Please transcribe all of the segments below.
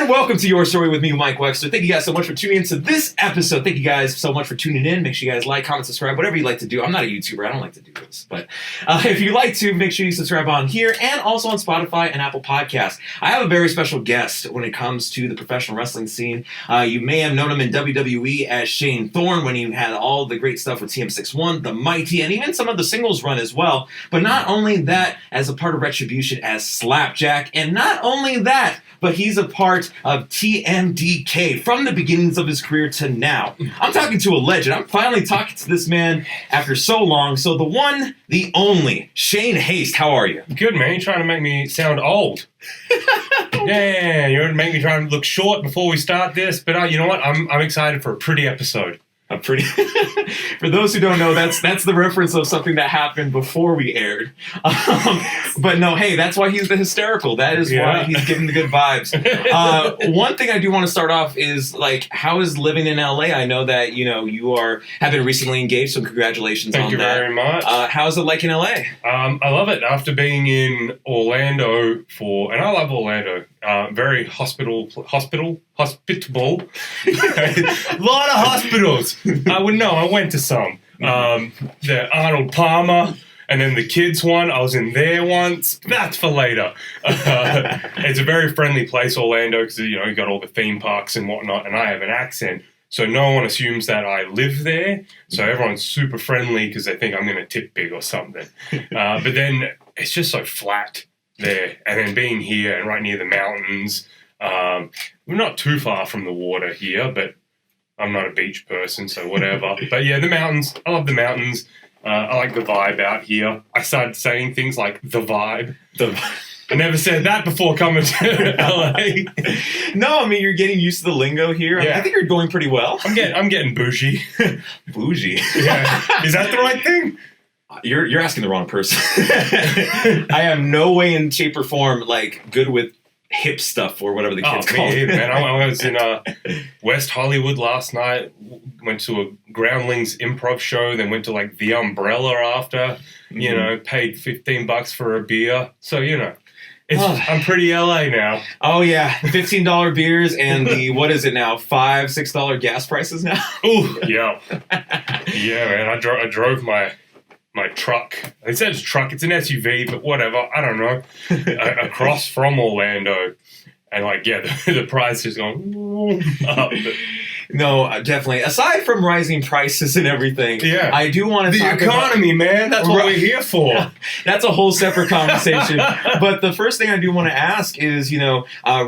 And welcome to Your Story with me, Mike Wexler. Thank you guys so much for tuning into this episode. Thank you guys so much for tuning in. Make sure you guys like, comment, subscribe, whatever you like to do. I'm not a YouTuber. I don't like to do this. But if you like to, make sure you subscribe on here and also on Spotify and Apple Podcasts. I have a very special guest when it comes to the professional wrestling scene. You may have known him in WWE as Shane Thorne when he had all the great stuff with TM61, The Mighty, and even some of the singles run as well. But not only that, as a part of Retribution as Slapjack, and not only that, but he's a part of TMDK from the beginnings of his career to now. I'm talking to a legend. I'm finally talking to this man after so long. So the one, the only, Shane Haste. How are you? Good, man. You're trying to make me sound old. Yeah, you're making me try to look short before we start this. But you know what? I'm excited for a pretty episode. A pretty. For those who don't know, that's the reference of something that happened before we aired. But no, hey, that's why he's the hysterical. That is why he's giving the good vibes. One thing I do want to start off is like, how is living in LA? I know that you have been recently engaged, so congratulations on that. Thank you very much. How's it like in LA? I love it. After being in Orlando and I love Orlando. Very hospitable. A lot of hospitals. I would know. I went to some. The Arnold Palmer, and then the kids one. I was in there once. That's for later. It's a very friendly place, Orlando, because you got all the theme parks and whatnot. And I have an accent, so no one assumes that I live there. So everyone's super friendly because they think I'm going to tip big or something. But then it's just so flat there, and then being here and right near the mountains. We're not too far from the water here, but I'm not a beach person, so whatever. But yeah, the mountains. I love the mountains. I like the vibe out here. I started saying things like the vibe. I never said that before coming to LA. No, I mean, you're getting used to the lingo here. Yeah. I think you're doing pretty well. I'm getting bougie. Bougie? Yeah. Is that the right thing? You're asking the wrong person. I am no way in shape or form like good with hip stuff or whatever the kids call it. Man, I was in West Hollywood last night. Went to a Groundlings improv show. Then went to like the Umbrella after. Mm-hmm. Paid $15 for a beer. So I'm pretty LA now. Oh yeah, $15 beers and the what is it now? $5-6 gas prices now. Ooh, yeah, yeah, man. I drove my truck. It says truck. It's an SUV, but whatever. I don't know. Across from Orlando, and the price is going up. No, definitely. Aside from rising prices and everything, I do want to talk about the economy, man. That's what we're here for. Yeah, that's a whole separate conversation. But the first thing I do want to ask is, we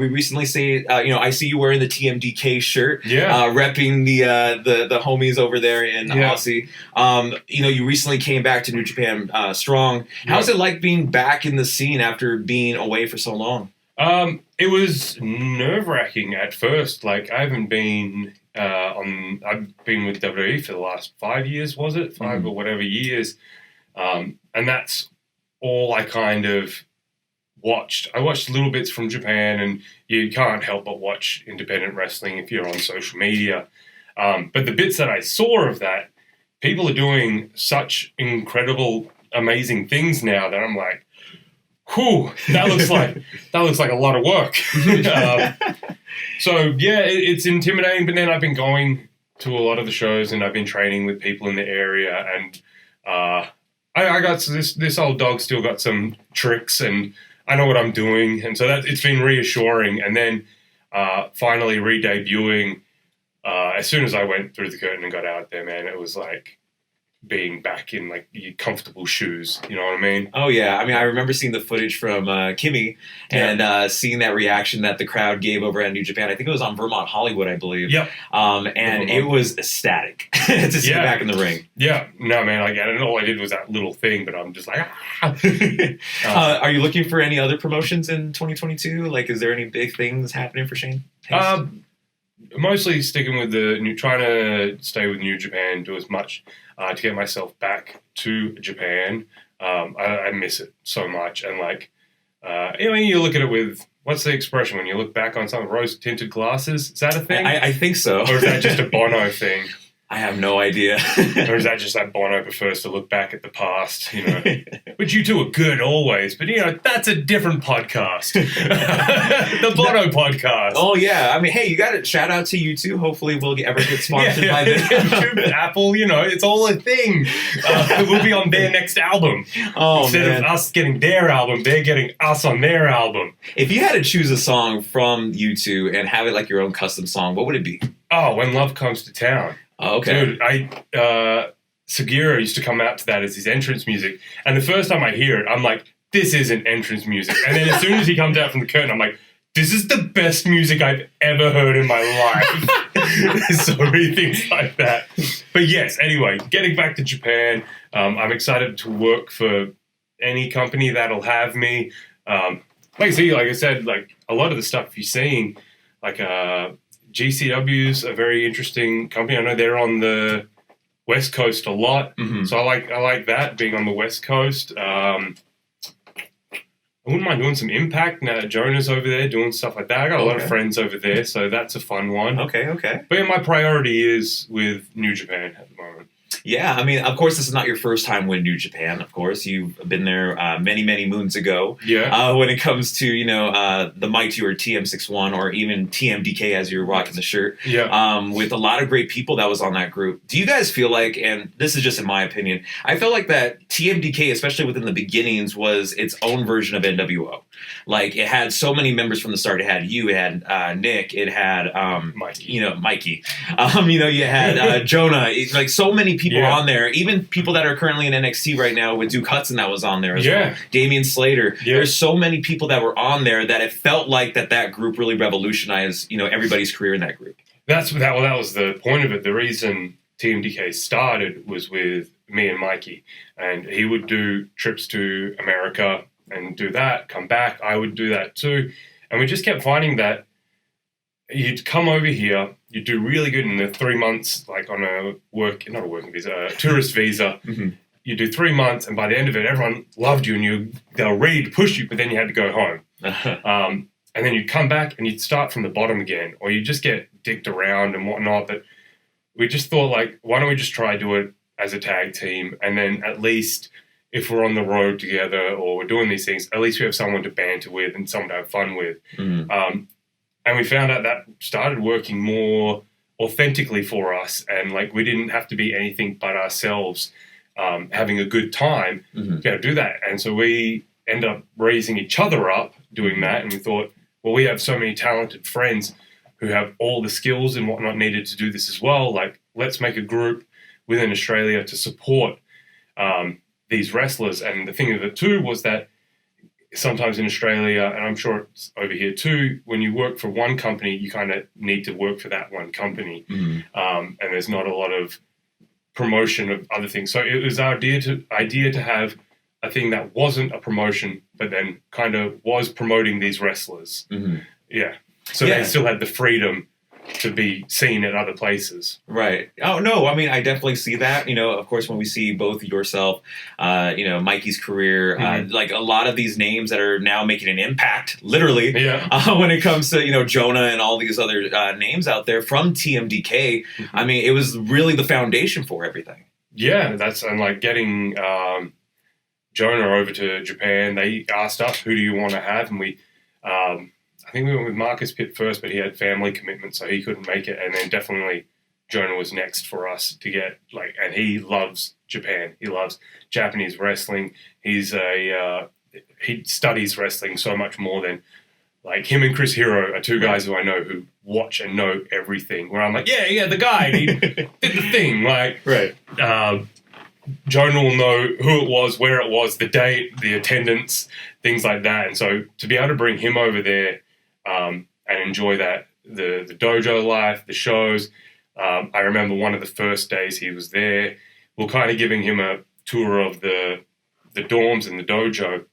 recently I see you wearing the TMDK shirt, repping the homies over there in Aussie. You recently came back to New Japan strong. How's it like being back in the scene after being away for so long? It was nerve-wracking at first. Like, I haven't been I've been with WWE for the last 5 years, was it? 5 or whatever years. And that's all I kind of watched. I watched little bits from Japan, and you can't help but watch independent wrestling if you're on social media. But the bits that I saw of that, people are doing such incredible, amazing things now that I'm like, whew, that looks like a lot of work. So yeah, it's intimidating. But then I've been going to a lot of the shows, and I've been training with people in the area, and I got this old dog still got some tricks, and I know what I'm doing, and so it's been reassuring. And then finally re-debuting, as soon as I went through the curtain and got out there, man, it was like being back in like your comfortable shoes, you know what I mean? Oh yeah, I mean I remember seeing the footage from Kimmy and seeing that reaction that the crowd gave over at New Japan. I think it was on Vermont Hollywood, I believe. Yep. And it was ecstatic to see you back in the ring. Yeah, no man, and all I did was that little thing, but I'm just like, Are you looking for any other promotions in 2022? Like, is there any big things happening for Shane? Mostly sticking with trying to stay with New Japan, do as much to get myself back to Japan. I miss it so much. And you look at it with, what's the expression when you look back on something, rose-tinted glasses? Is that a thing? I think so. Or is that just a Bono thing? I have no idea. Or is that just that Bono prefers to look back at the past, you know? Which you two are good always, but, you know, that's a different podcast. The Bono podcast. Oh, yeah. I mean, hey, you got to shout out to you two. Hopefully we'll ever get sponsored by them. Apple, you know, it's all a thing. We'll be on their next album. Oh, Instead of us getting their album, they're getting us on their album. If you had to choose a song from you two and have it like your own custom song, what would it be? Oh, When Love Comes to Town. Oh, okay. Dude, Sugiura used to come out to that as his entrance music. And the first time I hear it, I'm like, this isn't entrance music. And then as soon as he comes out from the curtain, I'm like, this is the best music I've ever heard in my life. There's so many things like that. But yes, anyway, getting back to Japan, I'm excited to work for any company that'll have me. Like I said, like a lot of the stuff you're seeing, like GCW's a very interesting company. I know they're on the West Coast a lot, so I like that, being on the West Coast. I wouldn't mind doing some Impact. Now Jonah's over there doing stuff like that. I got a lot of friends over there, so that's a fun one. Okay. But yeah, my priority is with New Japan at the moment. Yeah, I mean, of course, this is not your first time with New Japan. Of course, you've been there many, many moons ago. Yeah. When it comes to, you know, the Mighty or TM61 or even TMDK as you're rocking the shirt. Yeah. With a lot of great people that was on that group. Do you guys feel like, and this is just in my opinion, I felt like that TMDK, especially within the beginnings, was its own version of NWO. Like, it had so many members from the start. It had you, it had Nick, it had, Mikey. You know, Mikey. You know, you had Jonah. Like, so many people on there. Even people that are currently in NXT right now, with Duke Hudson that was on there as well. Damian Slater. There's so many people that were on there that it felt like that group really revolutionized, you know, everybody's career in that group. That was the point of it. The reason TMDK started was with me and Mikey, and he would do trips to America and do that, come back. I would do that too. And we just kept finding that you'd come over here, you'd do really good in the 3 months, like on a tourist visa. You do 3 months, and by the end of it, everyone loved you, and they were ready to push you, but then you had to go home. And then you'd come back, and you'd start from the bottom again, or you'd just get dicked around and whatnot. But we just thought, like, why don't we just try do it as a tag team, and then at least if we're on the road together or we're doing these things, at least we have someone to banter with and someone to have fun with. And we found out that started working more authentically for us, and like we didn't have to be anything but ourselves, having a good time to do that. And so we end up raising each other up doing that, and we thought, well, we have so many talented friends who have all the skills and whatnot needed to do this as well. Like, let's make a group within Australia to support these wrestlers. And the thing of it too was that sometimes in Australia, and I'm sure it's over here too, when you work for one company, you kind of need to work for that one company. And there's not a lot of promotion of other things. So it was our idea to have a thing that wasn't a promotion, but then kind of was promoting these wrestlers. Yeah. So they still had the freedom to be seen at other places. Right. Oh, no, I mean, I definitely see that. You know, of course, when we see both yourself, you know, Mikey's career, like a lot of these names that are now making an impact, literally, when it comes to, you know, Jonah and all these other names out there from TMDK, I mean, it was really the foundation for everything. Yeah, and like getting Jonah over to Japan, they asked us, who do you want to have? And we... I think we went with Marcus Pitt first, but he had family commitments, so he couldn't make it. And then definitely Jonah was next for us to get, like, and he loves Japan. He loves Japanese wrestling. He studies wrestling so much more than, like, him and Chris Hero are two guys who I know who watch and know everything. Where I'm like, yeah, the guy, he did the thing. Like, Jonah will know who it was, where it was, the date, the attendance, things like that. And so to be able to bring him over there, and enjoy that, the dojo life, the shows. I remember one of the first days he was there, we're kind of giving him a tour of the dorms and the dojo,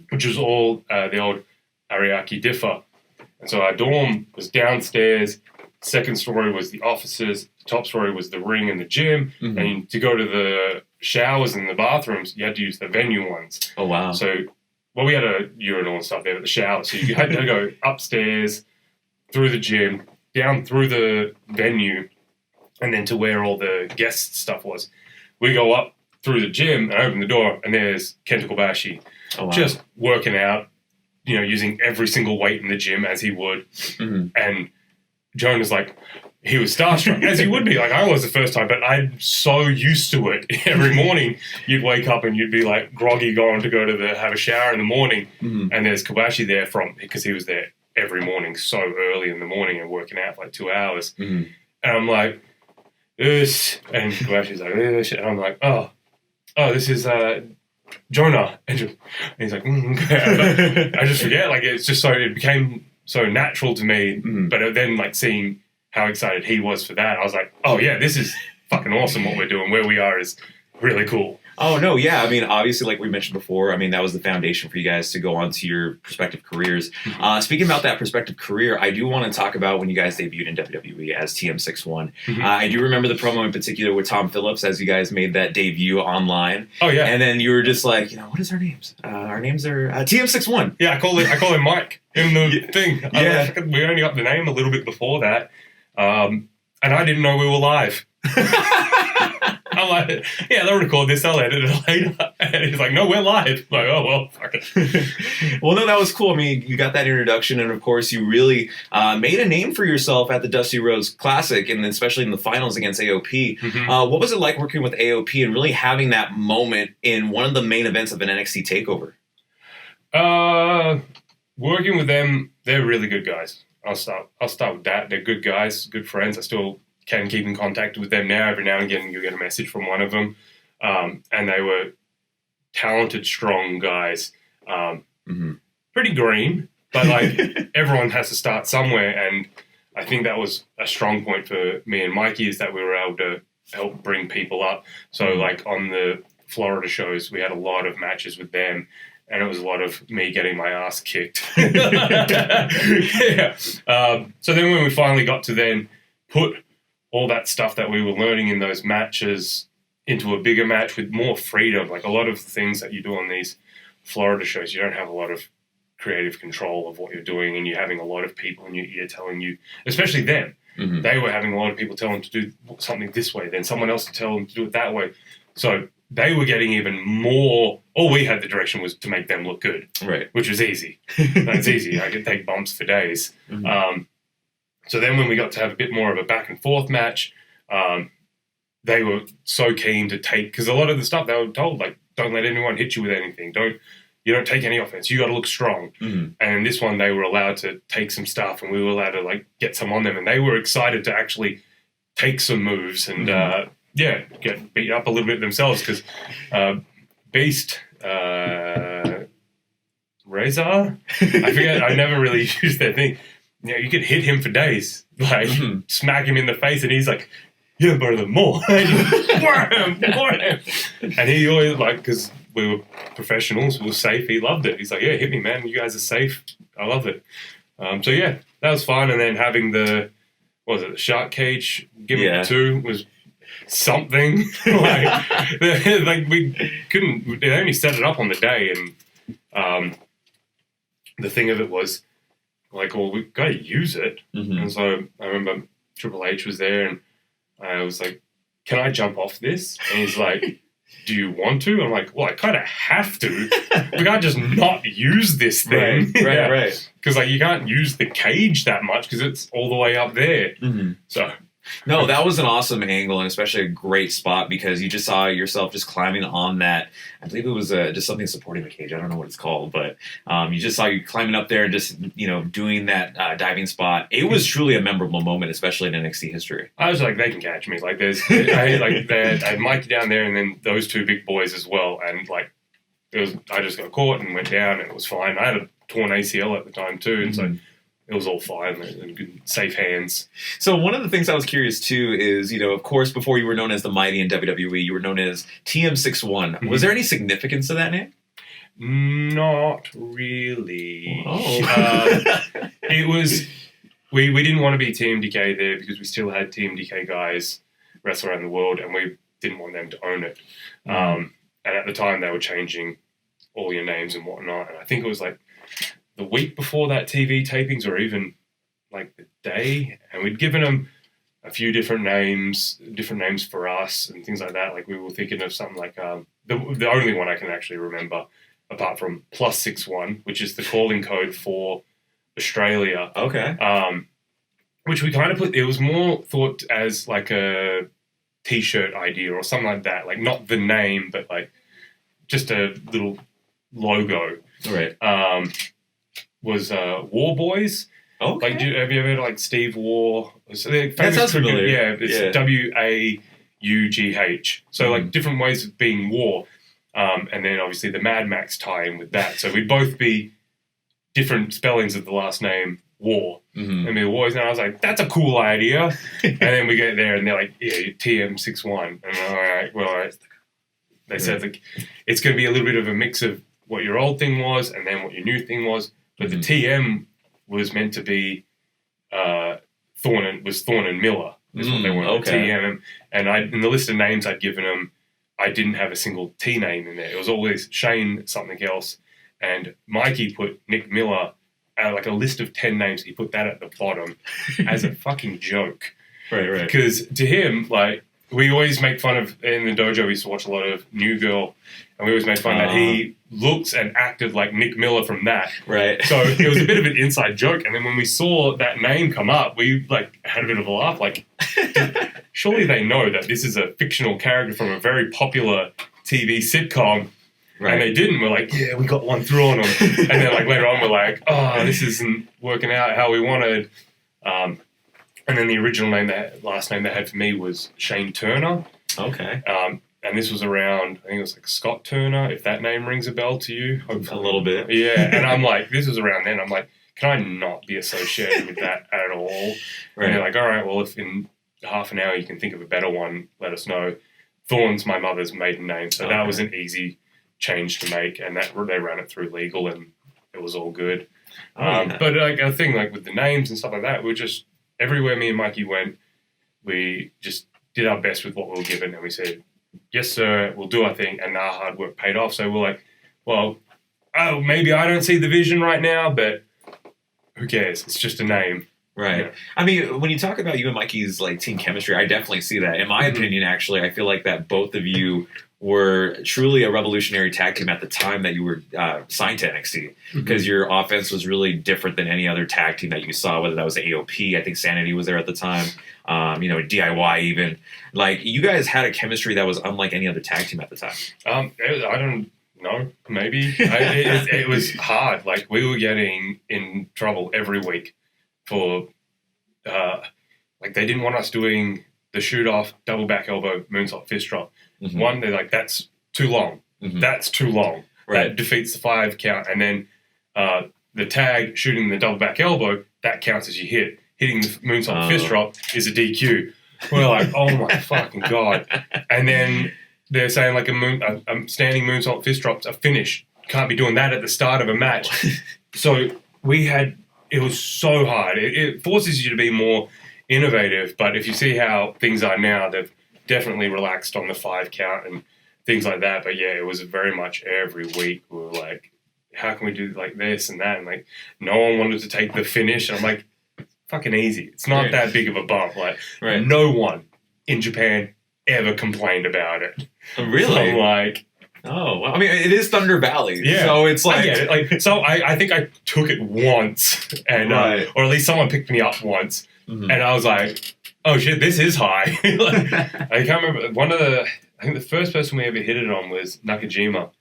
which was all the old Ariake Diffa. And so our dorm was downstairs, second story was the offices, the top story was the ring and the gym, and to go to the showers and the bathrooms, you had to use the venue ones. Oh, wow. So... well, we had a urinal and stuff there at the shower, so you had to go upstairs, through the gym, down through the venue, and then to where all the guest stuff was. We go up through the gym and open the door, and there's Kenta Kobashi just working out, using every single weight in the gym as he would. Mm-hmm. And Jonah's like, he was starstruck, as he would be. Like, I was the first time, but I'm so used to it. Every morning, you'd wake up and you'd be like groggy going to go to have a shower in the morning. Mm-hmm. And there's Kobashi there because he was there every morning so early in the morning and working out for like 2 hours. Mm-hmm. And I'm like, this. And Kobashi's like, this. And I'm like, oh, this is Jonah. And he's like, okay. I just forget. Like, it became so natural to me. Mm-hmm. But then, like, seeing how excited he was for that, I was like, oh, yeah, this is fucking awesome what we're doing. Where we are is really cool. Oh, no, yeah. I mean, obviously, like we mentioned before, I mean, that was the foundation for you guys to go on to your prospective careers. Mm-hmm. Speaking about that prospective career, I do want to talk about when you guys debuted in WWE as TM61. Mm-hmm. I do remember the promo in particular with Tom Phillips as you guys made that debut online. Oh, yeah. And then you were just like, what is our names? Our names are TM61. Yeah, I call him Mike in the thing. Yeah. We only got the name a little bit before that. And I didn't know we were live. I'm like, yeah, they'll record this, I'll edit it later. And he's like, no, we're live. I'm like, oh, well, fuck it. Well, no, that was cool. I mean, you got that introduction, and of course, you really made a name for yourself at the Dusty Rhodes Classic, and especially in the finals against AOP. Mm-hmm. What was it like working with AOP and really having that moment in one of the main events of an NXT TakeOver? Working with them, they're really good guys. I'll start with that. They're good guys, good friends. I still can keep in contact with them now. Every now and again, you get a message from one of them. And they were talented, strong guys. Pretty green, but like everyone has to start somewhere. And I think that was a strong point for me and Mikey, is that we were able to help bring people up. So like on the Florida shows, we had a lot of matches with them. And it was a lot of me getting my ass kicked. Yeah. So then when we finally got to then put all that stuff that we were learning in those matches into a bigger match with more freedom, like a lot of things that you do on these Florida shows, you don't have a lot of creative control of what you're doing, and you're having a lot of people in your ear telling you, especially them, they were having a lot of people tell them to do something this way, then someone else to tell them to do it that way. So they were getting even more. All we had the direction was to make them look good, right? Which was easy. That's easy. I could take bumps for days. Mm-hmm. So then when we got to have a bit more of a back and forth match, they were so keen to take, because a lot of the stuff they were told, like, don't let anyone hit you with anything. You don't take any offense. You got to look strong. Mm-hmm. And this one, they were allowed to take some stuff, and we were allowed to like get some on them, and they were excited to actually take some moves and get beat up a little bit themselves, because Beast, Razor, I forget. I never really used that thing. You could hit him for days, like smack him in the face, and he's like, "You're better than more." And he always, like, because we were professionals, we were safe. He loved it. He's like, "Yeah, hit me, man. You guys are safe. I love it." So yeah, that was fun. And then having the shark cage gimmick too was something. like we couldn't. They only set it up on the day, and the thing of it was, like, well, we've got to use it. Mm-hmm. And so I remember Triple H was there, and I was like, can I jump off this? And he's like, do you want to? I'm like, well, I kind of have to. We can't just not use this thing. Right. Because, like, you can't use the cage that much because it's all the way up there. Mm-hmm. So... No, that was an awesome angle, and especially a great spot, because you just saw yourself just climbing on that. I believe it was just something supporting the cage. I don't know what it's called, but you just saw you climbing up there and just, doing that diving spot. It was truly a memorable moment, especially in NXT history. I was like, they can catch me. Like, I had Mikey down there, and then those two big boys as well, and like, I just got caught and went down, and it was fine. I had a torn ACL at the time too, and so it was all fine and good, safe hands. So one of the things I was curious too is, of course, before you were known as the Mighty in WWE, you were known as TM61. Mm-hmm. Was there any significance to that name? Not really. Oh. It was, we didn't want to be TMDK there because we still had TMDK guys wrestle around the world, and we didn't want them to own it. And at the time, they were changing all your names and whatnot. And I think it was like the week before that TV tapings, or even like the day, and we'd given them a few different names for us and things like that. Like we were thinking of something like the only one I can actually remember, apart from +61, which is the calling code for Australia. Okay. Which we kind of put. It was more thought as like a T-shirt idea or something like that. Like not the name, but like just a little logo. Right. Was War Boys. Okay. Like, have you ever heard like Steve War? That sounds familiar. Yeah, it's WAUGH. So like different ways of being war, and then obviously the Mad Max tie-in with that. So we'd both be different spellings of the last name War. And we were always, and I was like, that's a cool idea. And then we get there, and they're like, yeah, TM61, and I'm like, well, all right. They said like it's going to be a little bit of a mix of what your old thing was and then what your new thing was, but the TM was meant to be Thorne and Miller is what they wanted. Okay. TM, and in the list of names I'd given them, I didn't have a single T name in there. It was always Shane something else, and Mikey put Nick Miller. Like a list of 10 names, he put that at the bottom as a fucking joke. Right. Because to him, like, we always make fun of, in the dojo, we used to watch a lot of New Girl, and we always made fun that he looks and acted like Nick Miller from that. Right. So it was a bit of an inside joke, and then when we saw that name come up, we, like, had a bit of a laugh, like, surely they know that this is a fictional character from a very popular TV sitcom. Right. And they didn't. We're like, yeah, we got one through on them. And then like later on, we're like, oh, this isn't working out how we wanted. And then the original name, last name they had for me was Shane Turner. Okay. And this was around, I think it was like Scott Turner, if that name rings a bell to you. Hopefully. A little bit. Yeah. And I'm like, this was around then. I'm like, can I not be associated with that at all? Right. And they're like, all right, well, if in half an hour you can think of a better one, let us know. Thorne's my mother's maiden name. So that was an easy change to make, and that they ran it through legal, and it was all good. But like I think, like with the names and stuff like that, we just everywhere me and Mikey went, we just did our best with what we were given, and we said, "Yes, sir, we'll do our thing," and our hard work paid off. So we're like, "Well, maybe I don't see the vision right now, but who cares? It's just a name." Right. Yeah. I mean, when you talk about you and Mikey's like team chemistry, I definitely see that. In my opinion, actually, I feel like that both of you were truly a revolutionary tag team at the time that you were signed to NXT, because your offense was really different than any other tag team that you saw, whether that was AOP, I think Sanity was there at the time, DIY even. Like, you guys had a chemistry that was unlike any other tag team at the time. I don't know, maybe. It was hard. Like, we were getting in trouble every week for, like, they didn't want us doing the shoot-off, double back elbow, moonsault, fist drop. One, they're like, that's too long. That's too long. Right. That defeats the 5 count. And then the tag, shooting the double back elbow, that counts as you hit. Hitting the moonsault fist drop is a DQ. We're like, oh my fucking God. And then they're saying like a standing moonsault fist drop's a finish. Can't be doing that at the start of a match. So it was so hard. It forces you to be more innovative. But if you see how things are now, they've definitely relaxed on the 5 count and things like that. But yeah, it was very much every week we were like, how can we do like this and that? And like, no one wanted to take the finish. And I'm like, fucking easy. It's not that big of a bump. Like, no one in Japan ever complained about it. Really? So I'm like, oh, well, I mean, it is Thunder Valley. Yeah. So it's like, I think I took it once, and or at least someone picked me up once, and I was like, oh shit, this is high. Like, I can't remember. I think the first person we ever hit it on was Nakajima,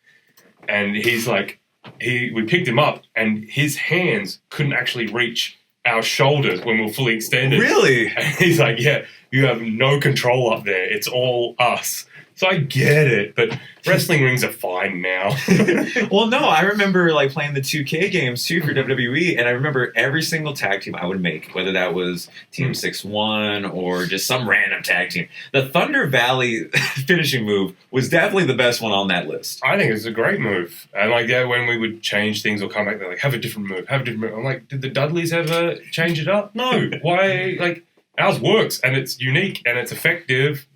and he's like, we picked him up, and his hands couldn't actually reach our shoulders when we were fully extended. Really? And he's like, yeah, you have no control up there. It's all us. So I get it, but wrestling rings are fine now. Well, no, I remember like playing the 2K games too for WWE, and I remember every single tag team I would make, whether that was Team 6-1 or just some random tag team. The Thunder Valley finishing move was definitely the best one on that list. I think it's a great move. And like, yeah, when we would change things or come back, they're like, have a different move. I'm like, did the Dudleys ever change it up? No. Why? Like, ours works, and it's unique, and it's effective.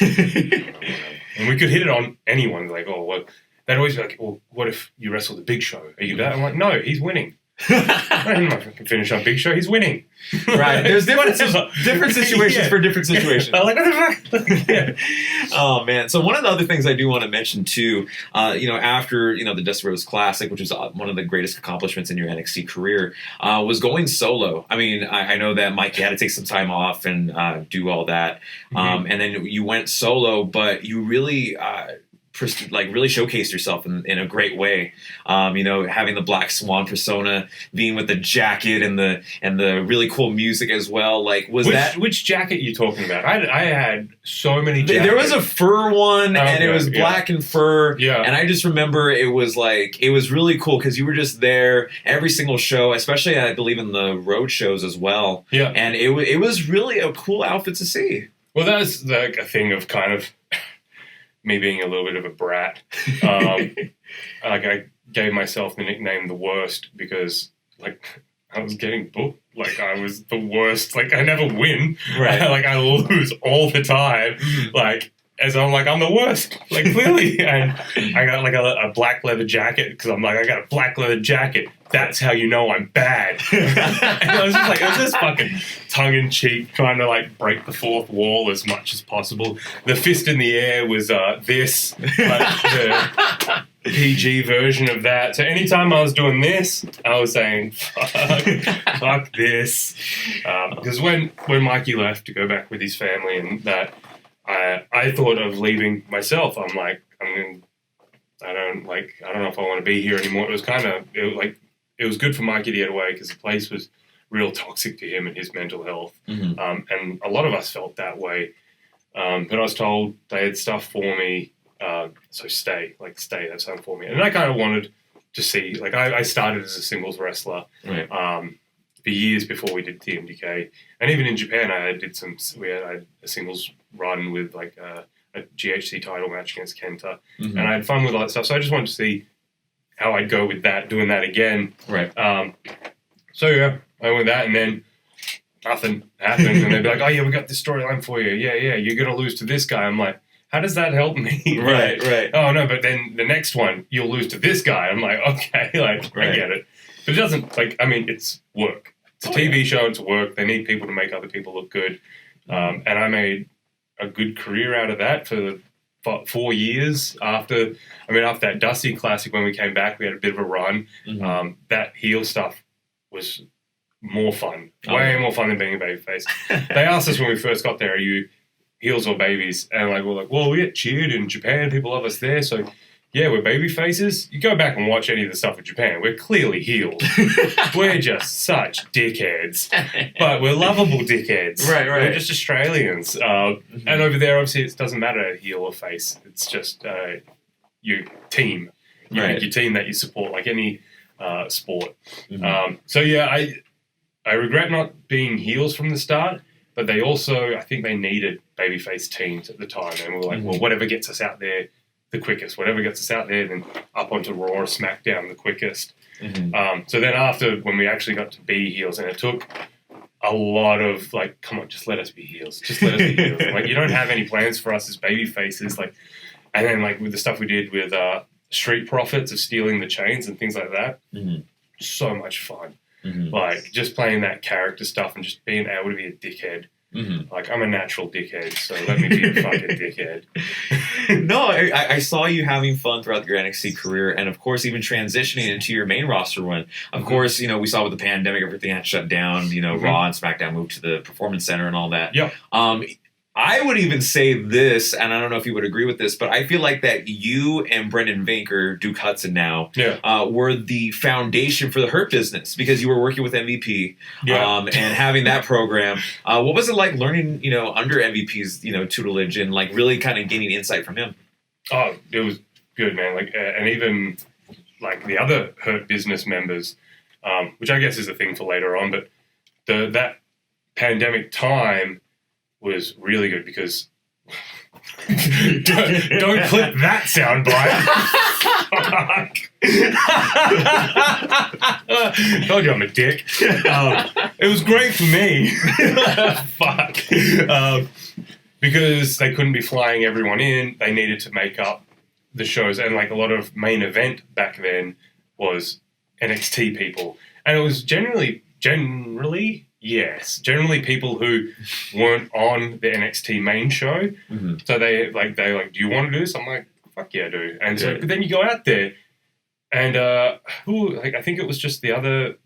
And we could hit it on anyone. Like, oh, well, they'd always be like, well, what if you wrestle the Big Show? Are you that? I'm like, no, he's winning. I'm not fucking finish on Big Show. He's winning. Right. There's different situations for different situations. I'm like, what the fuck? Oh man. So one of the other things I do want to mention too, after the Dusty Rhodes Classic, which was one of the greatest accomplishments in your NXT career, was going solo. I mean, I know that Mike, you had to take some time off and do all that, and then you went solo, but you really. Really showcased yourself in a great way. Having the Black Swan persona, being with the jacket and the really cool music as well. Like, which jacket you talking about? I had so many jackets. There was a fur one, and it was black and fur. Yeah. And I just remember it was really cool because you were just there every single show, especially I believe in the road shows as well. Yeah. And it was really a cool outfit to see. Well, that's like a thing of kind of me being a little bit of a brat. I gave myself the nickname The Worst because, I was getting booked. I was the worst. I never win. Right. I lose all the time. As I'm I'm the worst. Clearly. And I got, a black leather jacket because I'm I got a black leather jacket. That's how you know I'm bad. And I was just it was just fucking tongue-in-cheek, trying to, break the fourth wall as much as possible. The fist in the air was the PG version of that. So anytime I was doing this, I was saying, fuck this. Because when Mikey left to go back with his family and that, I thought of leaving myself. I'm I don't know if I want to be here anymore. It was kind of, it was good for Mikey to get away because the place was real toxic to him and his mental health. Mm-hmm. And a lot of us felt that way. But I was told they had stuff for me. So stay, that's something for me. And I kind of wanted to see, I started as a singles wrestler. Right. For years before we did TMDK. And even in Japan, I had a singles run with a GHC title match against Kenta. Mm-hmm. And I had fun with all that stuff. So I just wanted to see how I'd go with that, doing that again. Right. So yeah, I went with that and then nothing happened. And they'd be like, oh yeah, we got this storyline for you. Yeah, you're going to lose to this guy. I'm like, how does that help me? Right. Oh no, but then the next one, you'll lose to this guy. I'm like, okay, I get it. But it doesn't, it's work. It's a TV show, it's work. They need people to make other people look good. And I made a good career out of that for 4 years after that Dusty Classic, when we came back, we had a bit of a run. Mm-hmm. That heel stuff was more fun. Way more fun than being a babyface. They asked us when we first got there, are you heels or babies? And we're like, well, we get cheered in Japan. People love us there. So yeah, we're baby faces. You go back and watch any of the stuff in Japan, we're clearly heels. We're just such dickheads. But we're lovable dickheads. Right. We're just Australians. And over there, obviously, it doesn't matter heel or face. It's just your team. Your team that you support, like any sport. Mm-hmm. So yeah, I regret not being heels from the start, but they also, I think they needed babyface teams at the time. And we were like, well, whatever gets us out there the quickest, whatever gets us out there, then up onto Raw or SmackDown the quickest. Mm-hmm. So then after, when we actually got to be heels, and it took a lot of come on, just let us be heels. Just let us be heels. You don't have any plans for us as baby faces. And then with the stuff we did with Street Profits of stealing the chains and things like that, so much fun. Mm-hmm. Just playing that character stuff and just being able to be a dickhead. Mm-hmm. I'm a natural dickhead, so let me be a fucking dickhead. No, I saw you having fun throughout your NXT career, and of course, even transitioning into your main roster one. Of course, we saw with the pandemic, everything had shut down. Raw and SmackDown moved to the Performance Center and all that. Yeah. I would even say this, and I don't know if you would agree with this, but I feel like that you and Brendan Vanker, Duke Hudson now, were the foundation for the Hurt Business because you were working with MVP and having that program. What was it like learning, under MVP's, tutelage and really kind of gaining insight from him? Oh, it was good, man. And even the other Hurt Business members, which I guess is a thing for later on, but that pandemic time was really good because don't clip that soundbite. Told you I'm a dick. It was great for me. Fuck. Because they couldn't be flying everyone in, they needed to make up the shows, and a lot of main event back then was NXT people. And it was generally, people who weren't on the NXT main show. Mm-hmm. So they like, do you want to do this? I'm like, fuck yeah, I do. And so, Good. but then you go out there, and I think it was just the other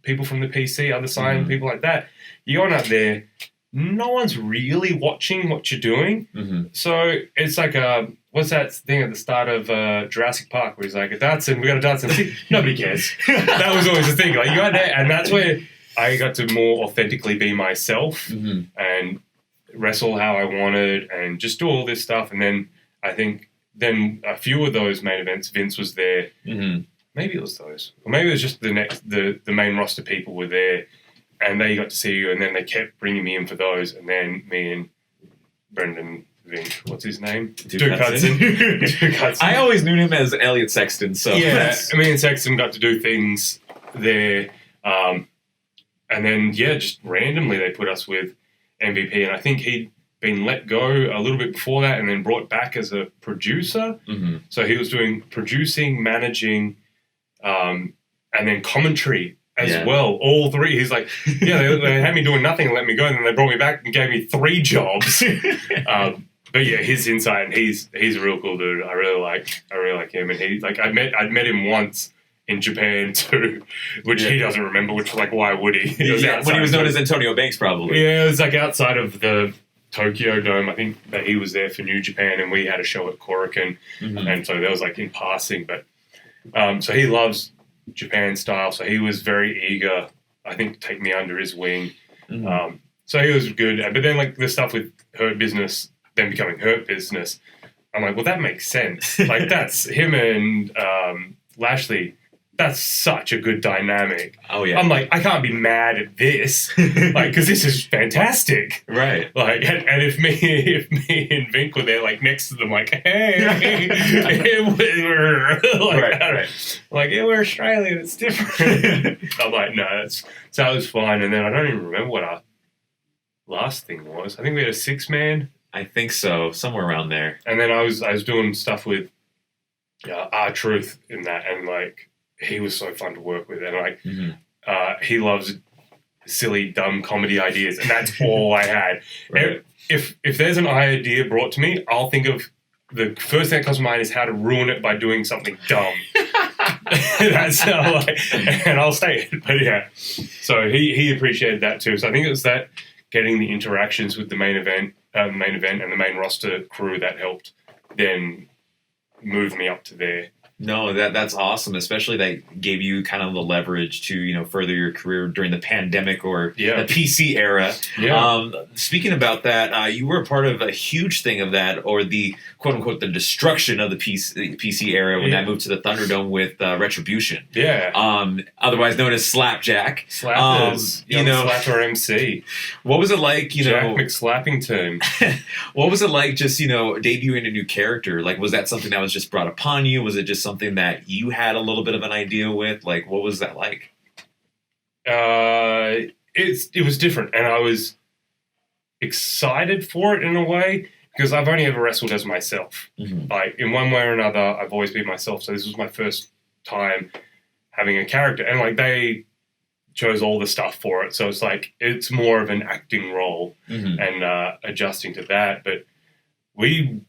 people from the PC, other side, Mm-hmm. people like that. You're going out there, no one's really watching what you're doing. Mm-hmm. So it's like what's that thing at the start of Jurassic Park where he's like, we got a dance and nobody cares. That was always the thing. Like you go out there, and that's where I got to more authentically be myself and wrestle how I wanted and just do all this stuff. And then I think a few of those main events, Vince was there. Mm-hmm. Maybe it was those, or maybe it was just the main roster people were there, and they got to see you. And then they kept bringing me in for those, and then me and Brendan Vink, what's his name? Duke Hudson. Duke Hudson. I always knew him as Elliot Sexton. So yeah, me and Sexton got to do things there. And then, just randomly they put us with MVP. And I think he'd been let go a little bit before that and then brought back as a producer. Mm-hmm. So he was doing producing, managing, and then commentary as well. All three. He's like, they had me doing nothing and let me go. And then they brought me back and gave me 3 jobs. But yeah, his insight, and he's a real cool dude. I really like him. And I'd met him once in Japan too, which he doesn't remember, which was like, why would he? When he was known as Antonio Banks, probably. Yeah, it was like outside of the Tokyo Dome. I think that he was there for New Japan, and we had a show at Korakuen, and so that was like in passing. But so he loves Japan style, so he was very eager, I think, to take me under his wing. So he was good. But then like the stuff with Hurt Business, then becoming Hurt Business, I'm like, well, that makes sense. Like that's him and Lashley. That's such a good dynamic. Oh yeah. I'm like, I can't be mad at this, like, because this is fantastic, right? Like, and if me and Vink were there, like next to them, like, hey, we're Australian, it's different. I'm like, no, that was fine. And then I don't even remember what our last thing was. I think we had a 6-man. I think so, somewhere around there. And then I was doing stuff with R-Truth in that, and like. He was so fun to work with, and like he loves silly, dumb comedy ideas, and that's all I had. Right. If there's an idea brought to me, I'll think of the first thing that comes to mind is how to ruin it by doing something dumb. That's how, and I'll say it. But yeah, so he appreciated that too. So I think it was that getting the interactions with the main event and the main roster crew that helped then move me up to there. No, that's awesome. Especially that gave you kind of the leverage to further your career during the pandemic or the PC era. Yeah. Speaking about that, you were a part of a huge thing of that, or the quote unquote the destruction of the PC era when that moved to the Thunderdome with Retribution. Yeah. Otherwise known as Slapjack. Slappers. Slapper MC. What was it like? Jack McSlappington. What was it like? Just debuting a new character. Like, was that something that was just brought upon you? Was it just something that you had a little bit of an idea with? Like, what was that like? It was different, and I was excited for it in a way because I've only ever wrestled as myself. Like in one way or another, I've always been myself. So this was my first time having a character, and like they chose all the stuff for it. So it's like it's more of an acting role and adjusting to that. But we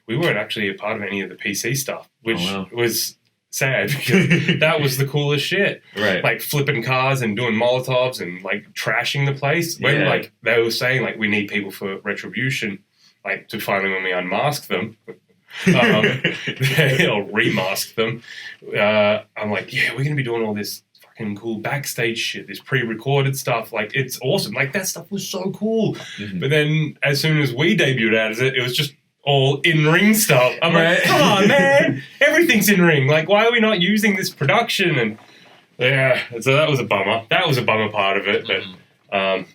weren't actually a part of any of the PC stuff, which was sad because that was the coolest shit. Right. Like flipping cars and doing Molotovs and like trashing the place. When like they were saying like we need people for Retribution, like to finally when we unmask them, they'll remask them. I'm like, yeah, we're gonna be doing all this fucking cool backstage shit, this pre-recorded stuff. Like it's awesome. Like that stuff was so cool. But then as soon as we debuted as it was just all in-ring stuff. I'm like, come on, man. Everything's in-ring. Like, why are we not using this production? And, yeah, so that was a bummer. That was a bummer part of it. But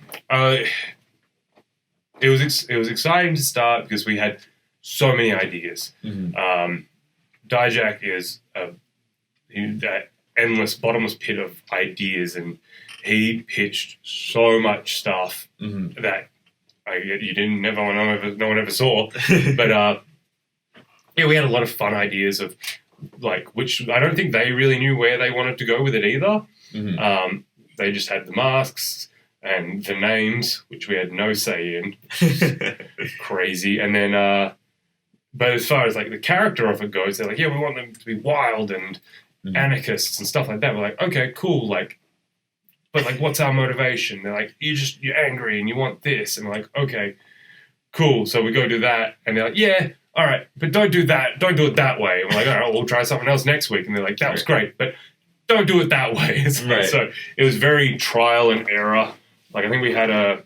it was exciting to start because we had so many ideas. Dijak is that endless, bottomless pit of ideas, and he pitched so much stuff that you didn't no one ever saw. But we had a lot of fun ideas of which I don't think they really knew where they wanted to go with it either. They just had the masks and the names, which we had no say in. Crazy. And then, but as far as like the character of it goes, they're like, yeah, we want them to be wild and anarchists and stuff like that. We're like, okay, cool. Like, but like, what's our motivation? They're like, you're angry and you want this. And we're like, okay, cool. So we go do that. And they're like, yeah, all right, but don't do that. Don't do it that way. And we're like, all right, we'll try something else next week. And they're like, that was great, but don't do it that way. So it was very trial and error. Like, I think we had a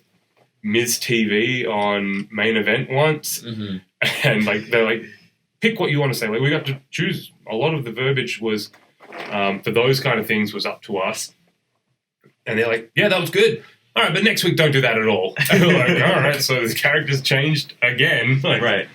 Ms. TV on main event once, and like they're like, pick what you want to say. Like, we got to choose. A lot of the verbiage was for those kind of things was up to us, and they're like, yeah, that was good. All right, but next week don't do that at all. And we're like, all right, so the characters changed again. Like, right.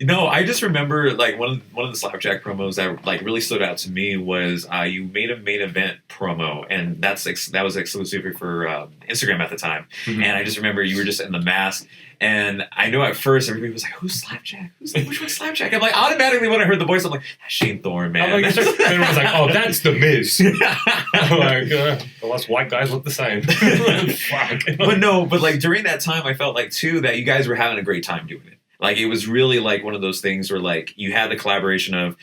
No, I just remember like one of the Slapjack promos that like really stood out to me was you made a main event promo, and that was exclusively for Instagram at the time. And I just remember you were just in the mask, and I know at first everybody was like, "Who's Slapjack? Which one's Slapjack?" I'm like, automatically when I heard the voice, I'm like, "That's Shane Thorne, man." I'm like, everyone's like, "Oh, that's the Miz." I'm like, well, us white guys look the same. Fuck. But like during that time, I felt like too that you guys were having a great time doing it. Like, it was really like one of those things where like you had the collaboration of,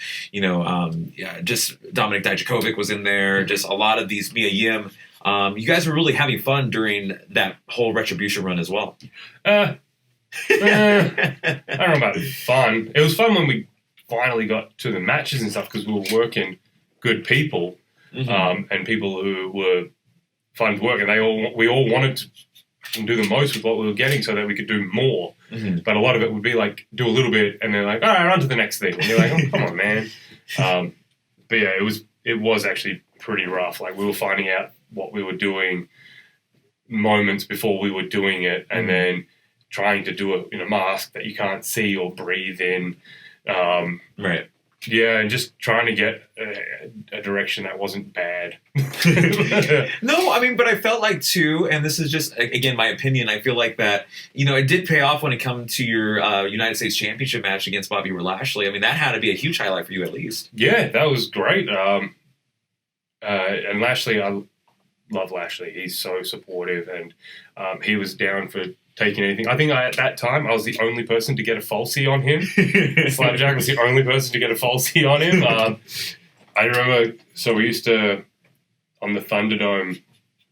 just Dominic Dijakovic was in there, just a lot of these Mia Yim. You guys were really having fun during that whole Retribution run as well. I don't know about fun. It was fun when we finally got to the matches and stuff because we were working good people and people who were fun to work, and we all wanted to do the most with what we were getting so that we could do more. But a lot of it would be like, do a little bit, and they're like, all right, on to the next thing. And you're like, oh, come on, man. But yeah, it was actually pretty rough. Like, we were finding out what we were doing moments before we were doing it, and then trying to do it in a mask that you can't see or breathe in. Right. Yeah, and just trying to get a direction that wasn't bad. No, I mean, but I felt like too, and this is just, again, my opinion, I feel like that, it did pay off when it comes to your United States Championship match against Bobby Lashley. I mean, that had to be a huge highlight for you at least. Yeah, that was great. And Lashley, I love Lashley. He's so supportive, and he was down for taking anything. I think at that time I was the only person to get a falsie on him. Slapjack was the only person to get a falsie on him. I remember, so we used to, on the Thunderdome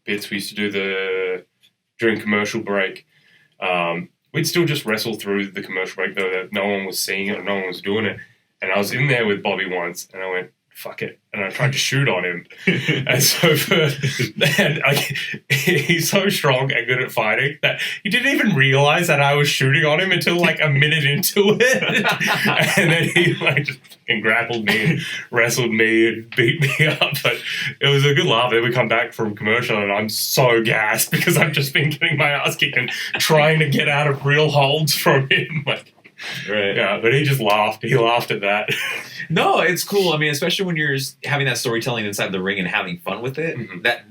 bits, we used to do during commercial break, we'd still just wrestle through the commercial break though, that no one was seeing it or no one was doing it. And I was in there with Bobby once, and I went, fuck it. And I tried to shoot on him. And so he's so strong and good at fighting that he didn't even realize that I was shooting on him until like a minute into it. And then he like just fucking grappled me and wrestled me and beat me up. But it was a good laugh. Then we come back from commercial and I'm so gassed because I've just been getting my ass kicked and trying to get out of real holds from him. Like, right. Yeah, but he just laughed. He laughed at that. No, it's cool. I mean, especially when you're having that storytelling inside the ring and having fun with it.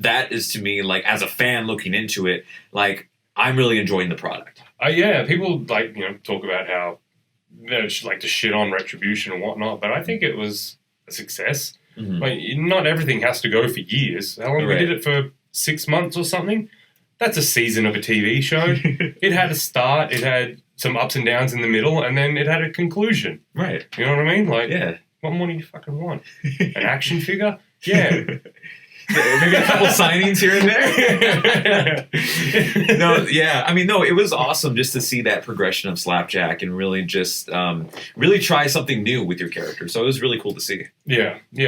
That is, to me, like, as a fan looking into it, like, I'm really enjoying the product. Yeah, people, like, talk about how they like to shit on Retribution and whatnot, but I think it was a success. Like, not everything has to go for years. How long we did it for 6 months or something? That's a season of a TV show. It had a start. It had some ups and downs in the middle, and then it had a conclusion. Right. You know what I mean? Like, yeah. What more do you fucking want? An action figure? Yeah. Maybe a couple signings here and there. No, yeah. I mean, no, it was awesome just to see that progression of Slapjack and really just really try something new with your character. So it was really cool to see. Yeah. We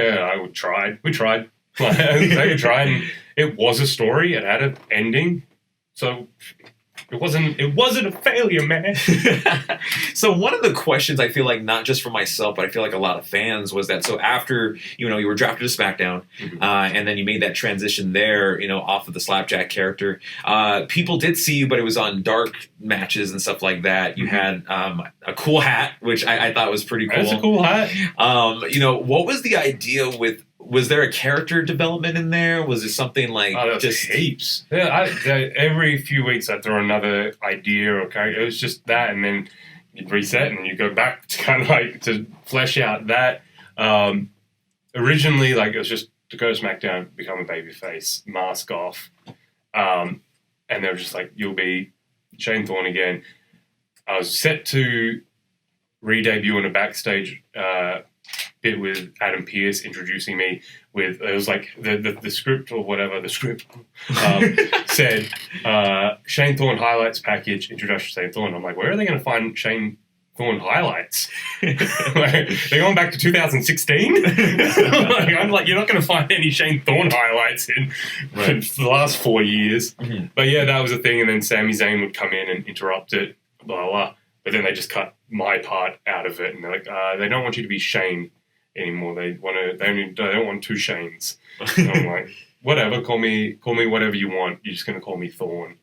tried. We tried, and it was a story. It had an ending. So it wasn't a failure, man. So one of the questions I feel like, not just for myself, but I feel like a lot of fans, was that, so after, you were drafted to SmackDown, and then you made that transition there, off of the Slapjack character, people did see you, but it was on dark matches and stuff like that. You had a cool hat, which I thought was pretty cool. That's a cool hat. What was the idea with, was there a character development in there? Was it something like just heaps? Yeah, every few weeks I'd throw another idea or character. It was just that, and then you'd reset and you go back to kind of like to flesh out that. Originally, like, it was just to go to SmackDown, become a babyface, mask off. And they were just like, you'll be Shane Thorne again. I was set to re-debut in a backstage bit with Adam Pearce introducing me with, it was like the script or whatever, the script said, Shane Thorne highlights package, introduction to Shane Thorne. I'm like, where are they going to find Shane Thorne highlights? Like, they're going back to 2016? I'm like, you're not going to find any Shane Thorne highlights in the last 4 years. Mm-hmm. But yeah, that was a thing. And then Sami Zayn would come in and interrupt it, blah, blah. But then they just cut my part out of it. And they're like, they don't want you to be Shane anymore. They don't want two Shanes. And I'm like, whatever, call me whatever you want. You're just going to call me Thorne.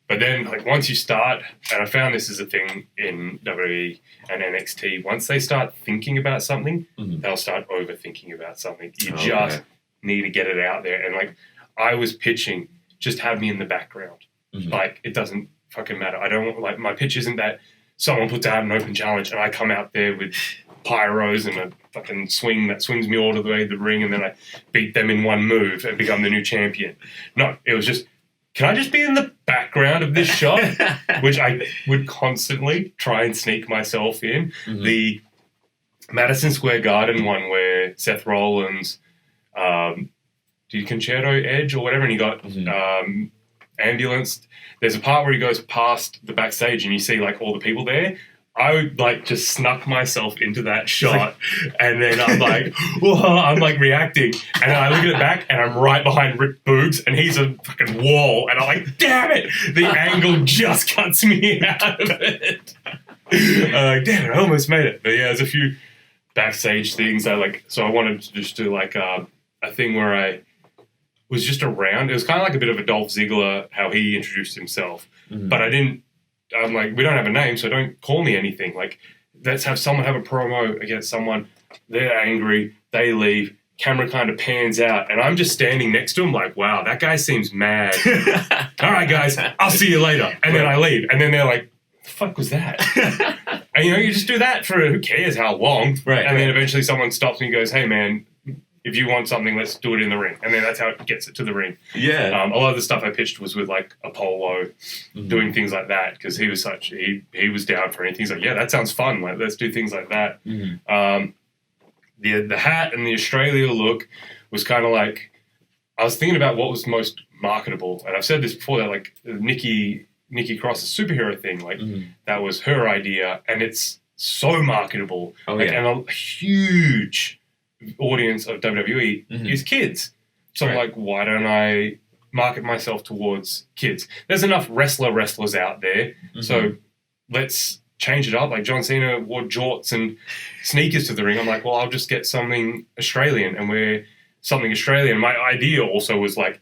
But then, like, once you start, and I found this is a thing in WWE and NXT, once they start thinking about something, they'll start overthinking about something. You just need to get it out there. And, like, I was pitching, just have me in the background. Mm-hmm. Like, it doesn't fucking matter. I don't want, like, my pitch isn't that someone puts out an open challenge and I come out there with pyros and a fucking swing that swings me all the way to the ring and then I beat them in one move and become the new champion. No, it was just, can I just be in the background of this shot? Which I would constantly try and sneak myself in. Mm-hmm. The Madison Square Garden one where Seth Rollins, Concerto Edge or whatever, and he got ambulanced. There's a part where he goes past the backstage and you see like all the people there. I would like just snuck myself into that shot and then I'm like, whoa, I'm like reacting and I look at it back and I'm right behind Rick Boogs and he's a fucking wall and I'm like, damn it, the angle just cuts me out of it. Damn it, I almost made it. But yeah, there's a few backstage things I like, so I wanted to just do like a thing where I was just around. It was kind of like a bit of a Dolph Ziggler, how he introduced himself, but I'm like, we don't have a name, so don't call me anything. Like, let's have someone have a promo against someone. They're angry. They leave. Camera kind of pans out. And I'm just standing next to him like, wow, that guy seems mad. All right, guys, I'll see you later. And then I leave. And then they're like, the fuck was that? And, you just do that for who cares how long. Right. And then eventually someone stops me and goes, hey, man, if you want something, let's do it in the ring. And then that's how it gets it to the ring. Yeah. A lot of the stuff I pitched was with like Apollo, doing things like that because he was he was down for anything. He's like, yeah, that sounds fun. Like, let's do things like that. The hat and the Australia look was kind of like, I was thinking about what was most marketable. And I've said this before, that like Nikki Cross's superhero thing, like that was her idea. And it's so marketable. Oh, like, and a huge audience of WWE is kids. So I'm like, why don't I market myself towards kids? There's enough wrestlers out there, so let's change it up. Like John Cena wore jorts and sneakers to the ring. I'm like, well, I'll just get something Australian and wear something Australian. My idea also was like,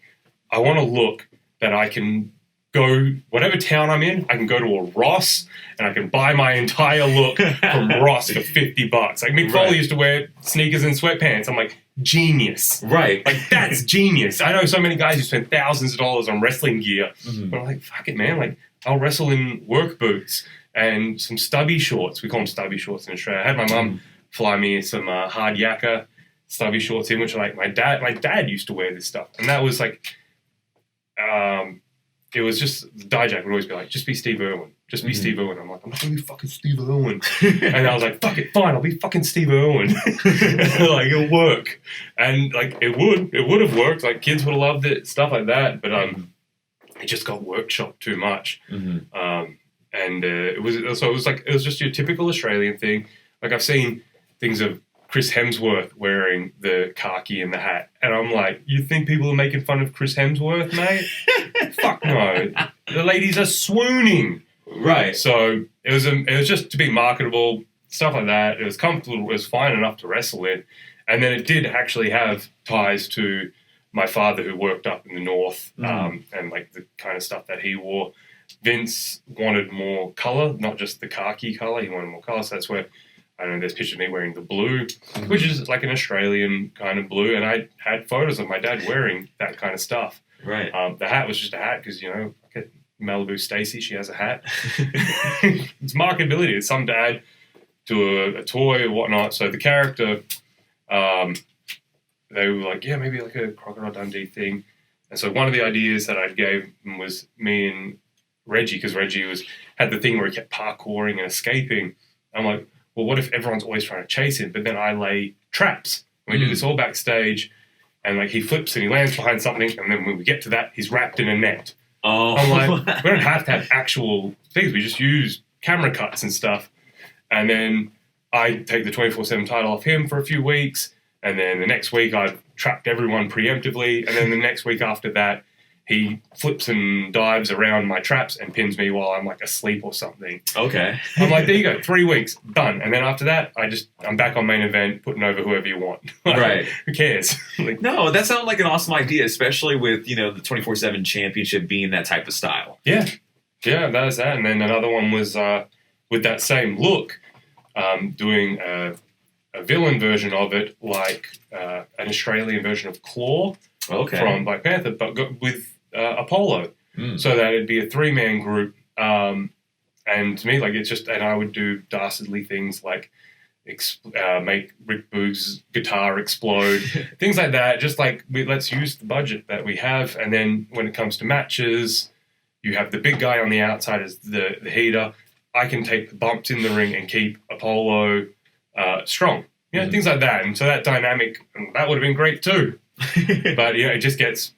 I want to look that I can go, whatever town I'm in, I can go to a Ross and I can buy my entire look from Ross for $50. Like Mick Foley used to wear sneakers and sweatpants. I'm like, genius. Right. Like, that's genius. I know so many guys who spend thousands of dollars on wrestling gear. But I'm like, fuck it, man. Like, I'll wrestle in work boots and some stubby shorts. We call them stubby shorts in Australia. I had my mum fly me some hard yakka stubby shorts in, which are like my dad used to wear this stuff. And that was like, it was just, Dijak would always be like, just be Steve Irwin. Just be Steve Irwin. I'm like, I'm not going to be fucking Steve Irwin. And I was like, fuck it, fine, I'll be fucking Steve Irwin. Like, it'll work. And, like, it would have worked. Like, kids would have loved it, stuff like that. But it just got workshopped too much. And it was just your typical Australian thing. Like, I've seen things of Chris Hemsworth wearing the khaki and the hat. And I'm like, you think people are making fun of Chris Hemsworth, mate? Fuck no. The ladies are swooning. Right. So it was just to be marketable, stuff like that. It was comfortable. It was fine enough to wrestle in. And then it did actually have ties to my father who worked up in the north and like the kind of stuff that he wore. Vince wanted more color, not just the khaki color. He wanted more color. So that's where, I don't know, there's pictures of me wearing the blue, which is like an Australian kind of blue. And I had photos of my dad wearing that kind of stuff. Right. The hat was just a hat because, Malibu Stacy, she has a hat. It's marketability. It's some dad to a toy or whatnot. So the character they were like, yeah, maybe like a Crocodile Dundee thing. And so one of the ideas that I gave them was me and Reggie, because Reggie had the thing where he kept parkouring and escaping. I'm like, well, what if everyone's always trying to chase him? But then I lay traps. We do this all backstage, and like he flips and he lands behind something, and then when we get to that, he's wrapped in a net. Oh. I'm like, we don't have to have actual things. We just use camera cuts and stuff. And then I take the 24/7 title off him for a few weeks, and then the next week I've trapped everyone preemptively, and then the next week after that, he flips and dives around my traps and pins me while I'm like asleep or something. Okay. I'm like, there you go, 3 weeks, done. And then after that, I'm back on main event, putting over whoever you want. Like, right. Who cares? Like, no, that sounds like an awesome idea, especially with, the 24/7 championship being that type of style. Yeah. Yeah, that was that. And then another one was with that same look, doing a villain version of it, like an Australian version of Claw from Black Panther, but with Apollo. So that it'd be a 3-man group. And to me, like, it's just, and I would do dastardly things like make Rick Boogs' guitar explode, things like that. Just like, let's use the budget that we have. And then when it comes to matches, you have the big guy on the outside as the heater. I can take the bumps in the ring and keep Apollo strong. Things like that. And so that dynamic, that would have been great too. But, it just gets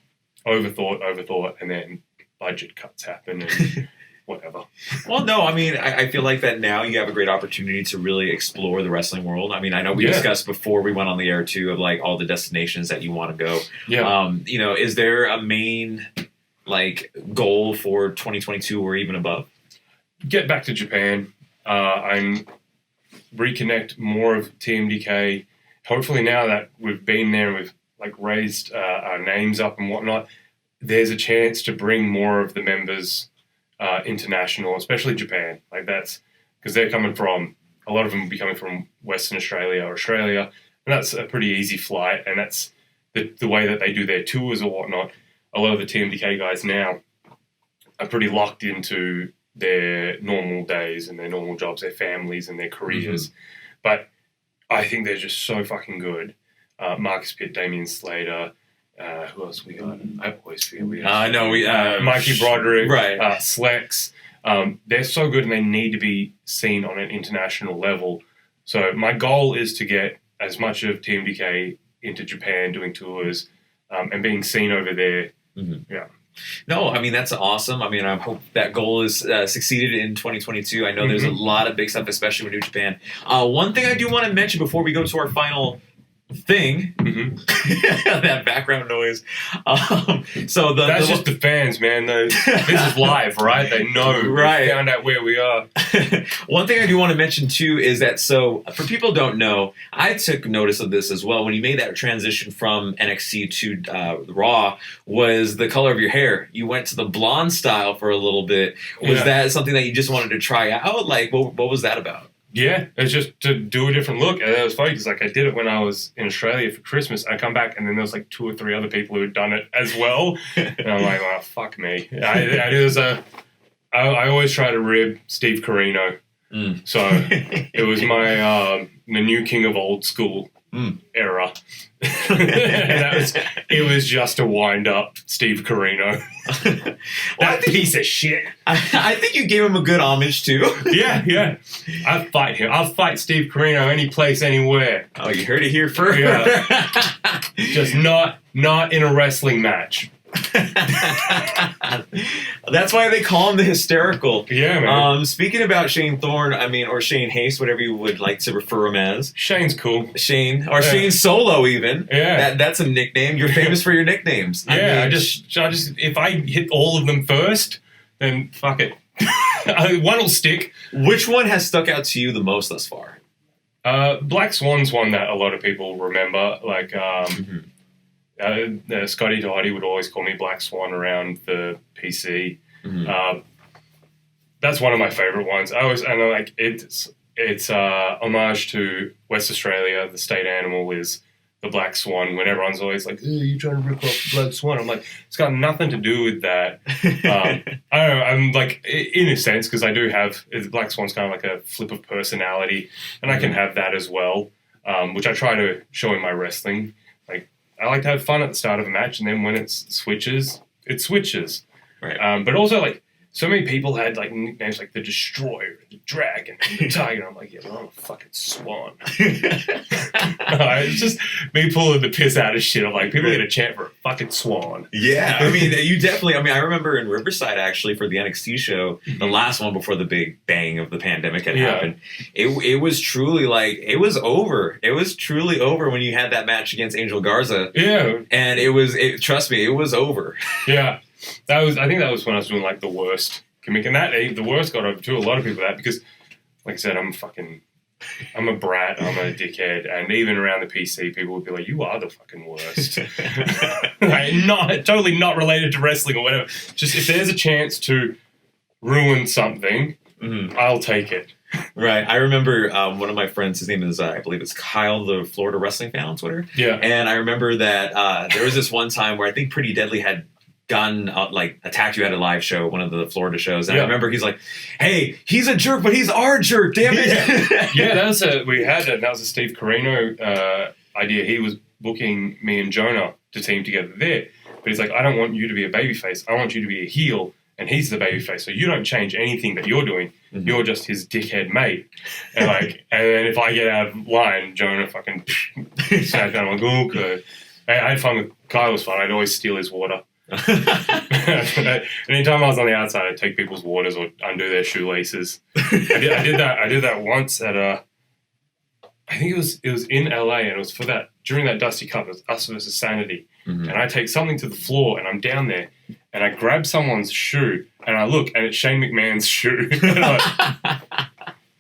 overthought, and then budget cuts happen and whatever. Well, no, I mean, I feel like that now you have a great opportunity to really explore the wrestling world. I mean, I know we discussed before we went on the air too of like all the destinations that you want to go. Yeah. Is there a main like goal for 2022 or even above? Get back to Japan. And reconnect more of TMDK. Hopefully now that we've been there and we've like raised our names up and whatnot, there's a chance to bring more of the members international, especially Japan. Like that's because they're coming from, a lot of them will be coming from Western Australia or Australia, and that's a pretty easy flight, and that's the way that they do their tours or whatnot. A lot of the TMDK guys now are pretty locked into their normal days and their normal jobs, their families and their careers. But I think they're just so fucking good. Marcus Pitt, Damian Slater, who else we got? I always forget we got. Mikey Broderick, right. Slex. They're so good and they need to be seen on an international level. So my goal is to get as much of TMDK into Japan doing tours and being seen over there. Yeah. No, I mean, that's awesome. I mean, I hope that goal is succeeded in 2022. I know there's a lot of big stuff, especially with New Japan. One thing I do want to mention before we go to our final thing, that background noise. So that's just the fans, man. This is live, right? They know. Right. They found out where we are. One thing I do want to mention too is that, so for people who don't know, I took notice of this as well when you made that transition from NXT to Raw, was the color of your hair. You went to the blonde style for a little bit. Was that something that you just wanted to try out? Like, what was that about? Yeah, it's just to do a different look. And it was funny because like I did it when I was in Australia for Christmas. I come back and then there was like 2 or 3 other people who had done it as well. And I'm like, oh, fuck me. I always try to rib Steve Corino. So it was my the new king of old school era. And it was just to wind up Steve Corino. That piece of shit. I think you gave him a good homage too. Yeah. I'd fight him. I'll fight Steve Corino any place, anywhere. Oh, you heard it here first. Yeah. Just not in a wrestling match. That's why they call him the hysterical. Yeah, man. Speaking about Shane Thorne, or Shane Haste, whatever you would like to refer him as. Shane's cool. Shane Solo, even. Yeah, that's a nickname. You're famous for your nicknames. Yeah, I just if I hit all of them first, then fuck it. One will stick. Which one has stuck out to you the most thus far? Black Swan's one that a lot of people remember. Like, Scotty Doherty would always call me Black Swan around the PC. That's one of my favorite ones. It's homage to West Australia. The state animal is the black swan. When everyone's always like, "Oh, you're trying to rip off the black swan," I'm like, it's got nothing to do with that. I don't know. I'm like, in a sense, because I do have the black swan's kind of like a flip of personality, and I can have that as well. which I try to show in my wrestling. Like, I like to have fun at the start of a match, and then when it switches, it switches. Right. But also, like, so many people had, like, nicknames like the Destroyer, the Dragon, the Tiger. I'm like, yeah, but I'm a fucking swan. It's just me pulling the piss out of shit. I'm like, people get a chant for a fucking swan. Yeah, I mean, you definitely, I mean, I remember in Riverside, actually, for the NXT show, the last one before the big bang of the pandemic had happened, it was truly, like, it was over. It was truly over when you had that match against Angel Garza. Yeah. And trust me, it was over. Yeah. I think that was when I was doing, like, the worst gimmick. And the worst got over to a lot of people that because, like I said, I'm a brat, I'm a dickhead, and even around the PC, people would be like, you are the fucking worst. Like, totally not related to wrestling or whatever. Just if there's a chance to ruin something, I'll take it. Right. I remember one of my friends, his name is, I believe it's Kyle, the Florida wrestling fan on Twitter. Yeah. And I remember that there was this one time where I think Pretty Deadly had gotten like attacked you at a live show, one of the Florida shows, and I remember he's like, "Hey, he's a jerk, but he's our jerk, damn it!" Yeah, that was a Steve Carino idea. He was booking me and Jonah to team together there, but he's like, "I don't want you to be a babyface. I want you to be a heel, and he's the babyface. So you don't change anything that you're doing. You're just his dickhead mate." And then if I get out of line, Jonah fucking snaps down. I'm like, "Oh, okay." I had fun with Kyle. Was fun. I'd always steal his water. Anytime I was on the outside, I'd take people's waters or undo their shoelaces. I did that once at I think it was in LA, and it was for that during that Dusty Cup. It was us versus Sanity, and I take something to the floor, and I'm down there, and I grab someone's shoe, and I look, and it's Shane McMahon's shoe.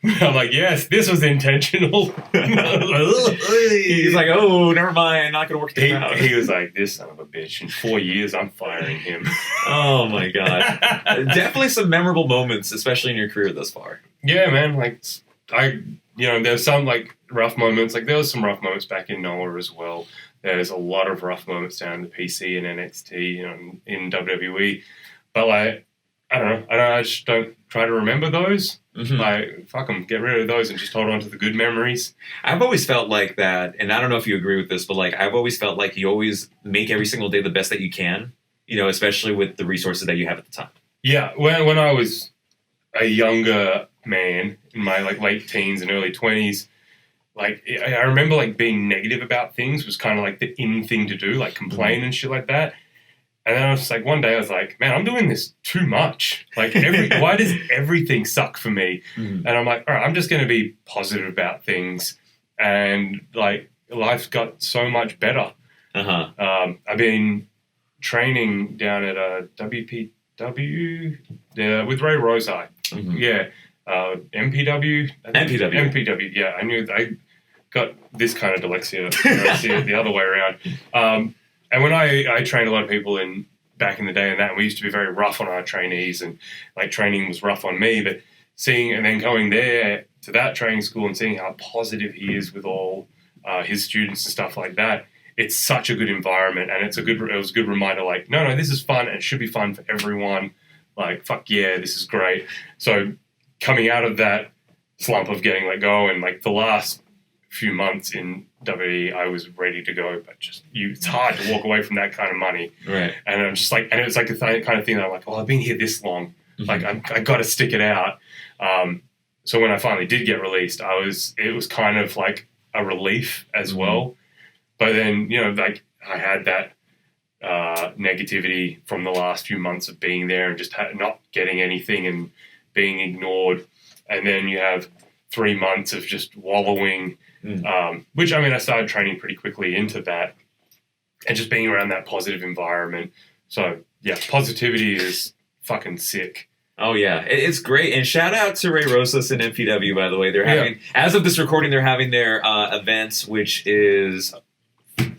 I'm like, yes, this was intentional. He's like, oh, never mind, not gonna work this out. He was like, this son of a bitch. In 4 years, I'm firing him. Oh my god, definitely some memorable moments, especially in your career thus far. Yeah, man. Like, there's some like rough moments. Like, there was some rough moments back in NOAH as well. There's a lot of rough moments down in the PC and NXT, in WWE. But like, I don't know. I just don't try to remember those. Like, fuck them. Get rid of those and just hold on to the good memories. I've always felt like that, and I don't know if you agree with this, but like, I've always felt like you always make every single day the best that you can, especially with the resources that you have at the time. Yeah. When I was a younger man in my like late teens and early 20s, like, I remember like being negative about things was kind of like the in thing to do, like complain and shit like that. And then I was like, one day I was like, man, I'm doing this too much. Like, why does everything suck for me? And I'm like, all right, I'm just going to be positive about things. And like, life's got so much better. I've been training down at WPW with Ray Rosai. Yeah. MPW? MPW, yeah. I got this kind of dyslexia the other way around. And when I trained a lot of people back in the day and that, and we used to be very rough on our trainees, and like training was rough on me, but seeing and then going there to that training school and seeing how positive he is with all his students and stuff like that, it's such a good environment, and it was a good reminder, like, no, this is fun and it should be fun for everyone. Like, fuck yeah, this is great. So coming out of that slump of getting let go, and like the last few months in WWE, I was ready to go, but it's hard to walk away from that kind of money. Right. And I'm just like, and it's like the kind of thing that I'm like, oh, I've been here this long. Like, I got to stick it out. So when I finally did get released, it was kind of like a relief as well. But then, like, I had that negativity from the last few months of being there and just not getting anything and being ignored. And then you have 3 months of just wallowing, which, I mean, I started training pretty quickly into that and just being around that positive environment. So, yeah, positivity is fucking sick. Oh, yeah. It's great. And shout out to Ray Rosas and MPW, by the way. They're having, as of this recording, they're having their events, which is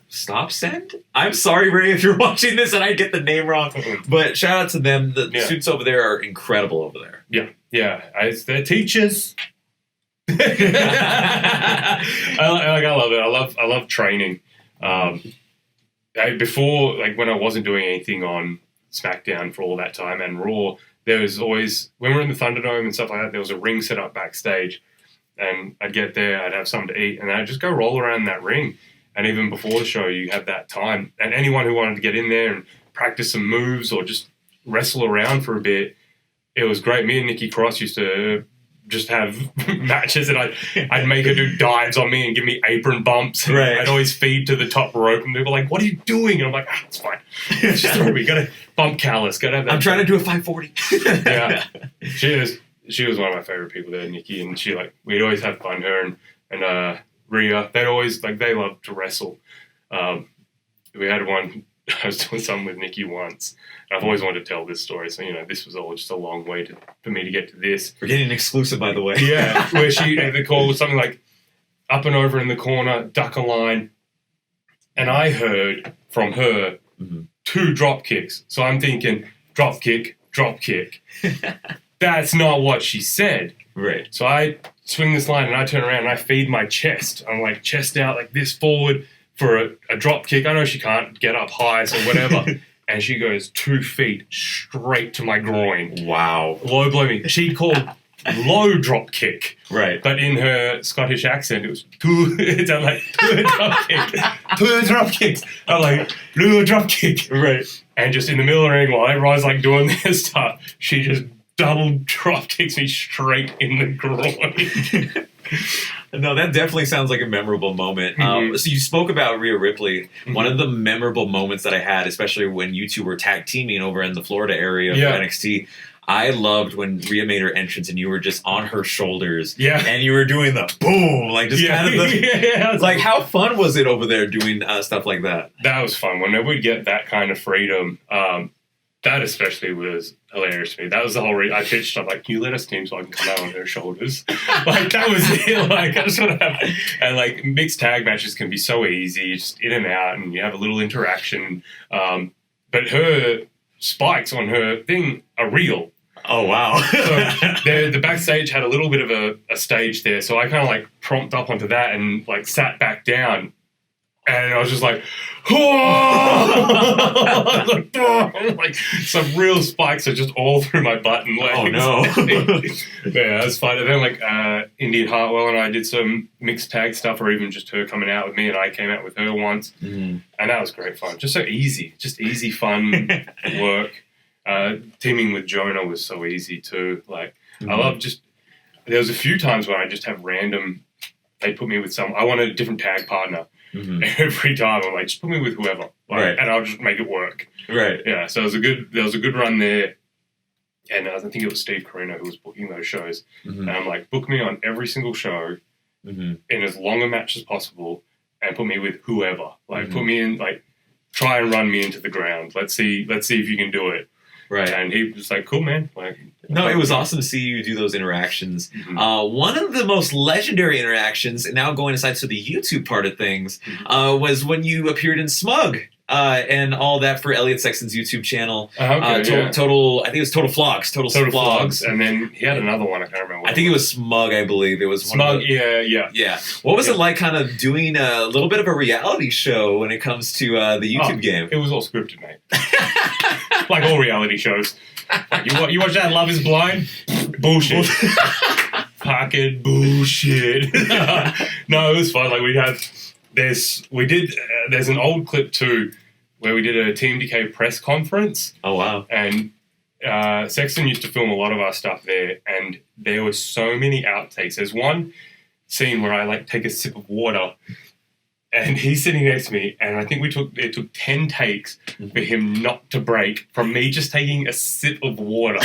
Stop Send? I'm sorry, Ray, if you're watching this and I get the name wrong. But shout out to them. The students over there are incredible over there. Yeah. Yeah. They're teachers. I love it. I love training. Before, like, when I wasn't doing anything on SmackDown for all that time and Raw, there was always, when we were in the Thunderdome and stuff like that, there was a ring set up backstage, and I'd get there, I'd have something to eat, and I'd just go roll around that ring. And even before the show, you have that time. And anyone who wanted to get in there and practice some moves or just wrestle around for a bit, it was great. Me and Nikki Cross used to just have matches, and I'd make her do dives on me and give me apron bumps. Right. I'd always feed to the top rope, and they were like, "What are you doing?" And I'm like, "It's fine. It's just we gotta bump Callus. Gotta have that." I'm trying to do a 540. Yeah, she was one of my favorite people there, Nikki, and we'd always have fun. Her and Rhea, they loved to wrestle. We had one. I was doing something with Nikki once. I've always wanted to tell this story, so this was all just a long way for me to get to this. We're getting an exclusive, by the way. Yeah, where the call was something like up and over in the corner, duck a line, and I heard from her 2 drop kicks. So I'm thinking drop kick. That's not what she said. Right. So I swing this line and I turn around and I feed my chest. I'm like chest out like this forward for a drop kick. I know she can't get up high, so whatever. And she goes 2 feet straight to my groin. Wow. Low blow me. She called low drop kick. Right. But in her Scottish accent, it was two drop kick. 2 drop kicks. I'm like, low drop kick. Right. And just in the middle of the ring while everyone's like doing their stuff, she just double drop kicks me straight in the groin. No, that definitely sounds like a memorable moment. So you spoke about Rhea Ripley. One of the memorable moments that I had, especially when you two were tag teaming over in the Florida area of NXT, I loved when Rhea made her entrance and you were just on her shoulders. Yeah. And you were doing the boom, like just kind of the... Like, how fun was it over there doing stuff like that? That was fun. Whenever we get that kind of freedom, that especially was hilarious to me. That was the whole reason I pitched. I'm like, can you let us team so I can come out on her shoulders? Like, that was it. Like, I just want to have... And, like, mixed tag matches can be so easy, just in and out, and you have a little interaction. But her spikes on her thing are real. Oh, wow. So the backstage had a little bit of a stage there, so I kind of, like, prompted up onto that and, like, sat back down. And I was just like, like some real spikes are just all through my butt and legs. Oh, no. Yeah, that was fun. And then, like, Indian Hartwell and I did some mixed tag stuff, or even just her coming out with me, and I came out with her once. And that was great fun. Just so easy. Just easy, fun work. Teaming with Jonah was so easy, too. Like, I love just... There was a few times where I just have random... They put me with I want a different tag partner. Every time I'm like, just put me with whoever, and I'll just make it work. Right. Yeah. So there was a good run there, and I think it was Steve Carino who was booking those shows. And I'm like, book me on every single show in as long a match as possible, and put me with whoever. Like, put me in, like, try and run me into the ground. Let's see if you can do it. Right. And he was like, cool, man. Like, no, it was awesome to see you do those interactions. One of the most legendary interactions, and now going aside to the YouTube part of things, was when you appeared in Smug and all that for Elliot Sexton's YouTube channel. Total, I think it was Total Flogs. Total Flogs. And then he had another one, I can't remember. I think it was Smug, I believe. It was Smug, yeah. What was it like kind of doing a little bit of a reality show when it comes to the YouTube game? It was all scripted, mate. Like all reality shows. Like, you watch that Love is Blind? Bullshit. Fucking bullshit. No, it was fun. Like, there's an old clip too where we did a TMDK press conference. Oh, wow. And Sexton used to film a lot of our stuff there, and there were so many outtakes. There's one scene where I, like, take a sip of water, and he's sitting next to me, and I think it took 10 takes for him not to break from me just taking a sip of water.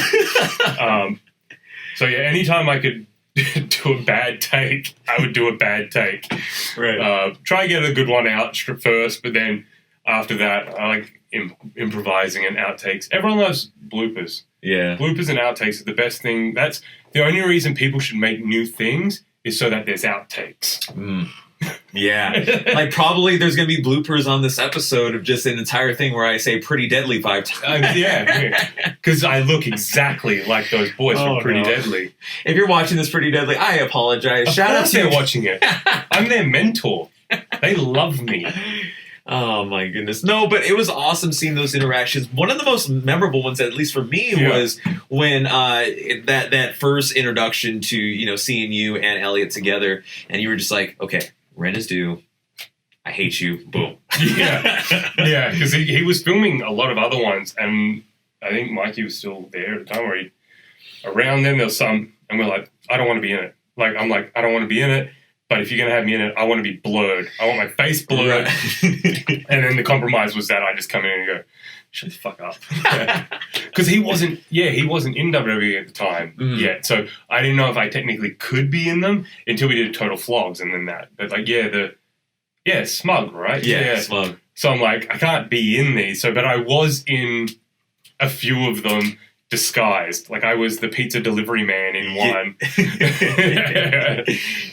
So yeah, anytime I could do a bad take, I would do a bad take. Right. Try and get a good one out first, but then after that, I like improvising and outtakes. Everyone loves bloopers. Yeah. Bloopers and outtakes are the best thing. That's the only reason people should make new things is so that there's outtakes. Yeah. Like, probably there's going to be bloopers on this episode of just an entire thing where I say Pretty Deadly 5 times. Yeah. Because I look exactly like those boys from Pretty Deadly. If you're watching this Pretty Deadly, I apologize. Shout out to you. They're watching it. I'm their mentor. They love me. Oh my goodness. No, but it was awesome seeing those interactions. One of the most memorable ones, at least for me, was when that first introduction to, seeing you and Elliot together, and you were just like, okay, rent is due. I hate you. Boom. Yeah, because he was filming a lot of other ones, and I think Mikey was still there at the time where around then there was some, and we're like, I don't want to be in it. Like, I'm like, I don't want to be in it. But if you're going to have me in it, I want to be blurred. I want my face blurred. Right. And then the compromise was that I just come in and go, shut the fuck up. Because he wasn't in WWE at the time yet. So I didn't know if I technically could be in them until we did Total Flogs and then that. But like, Smug, right? Yeah, Smug. So I'm like, I can't be in these. But I was in a few of them disguised. Like I was the pizza delivery man in one.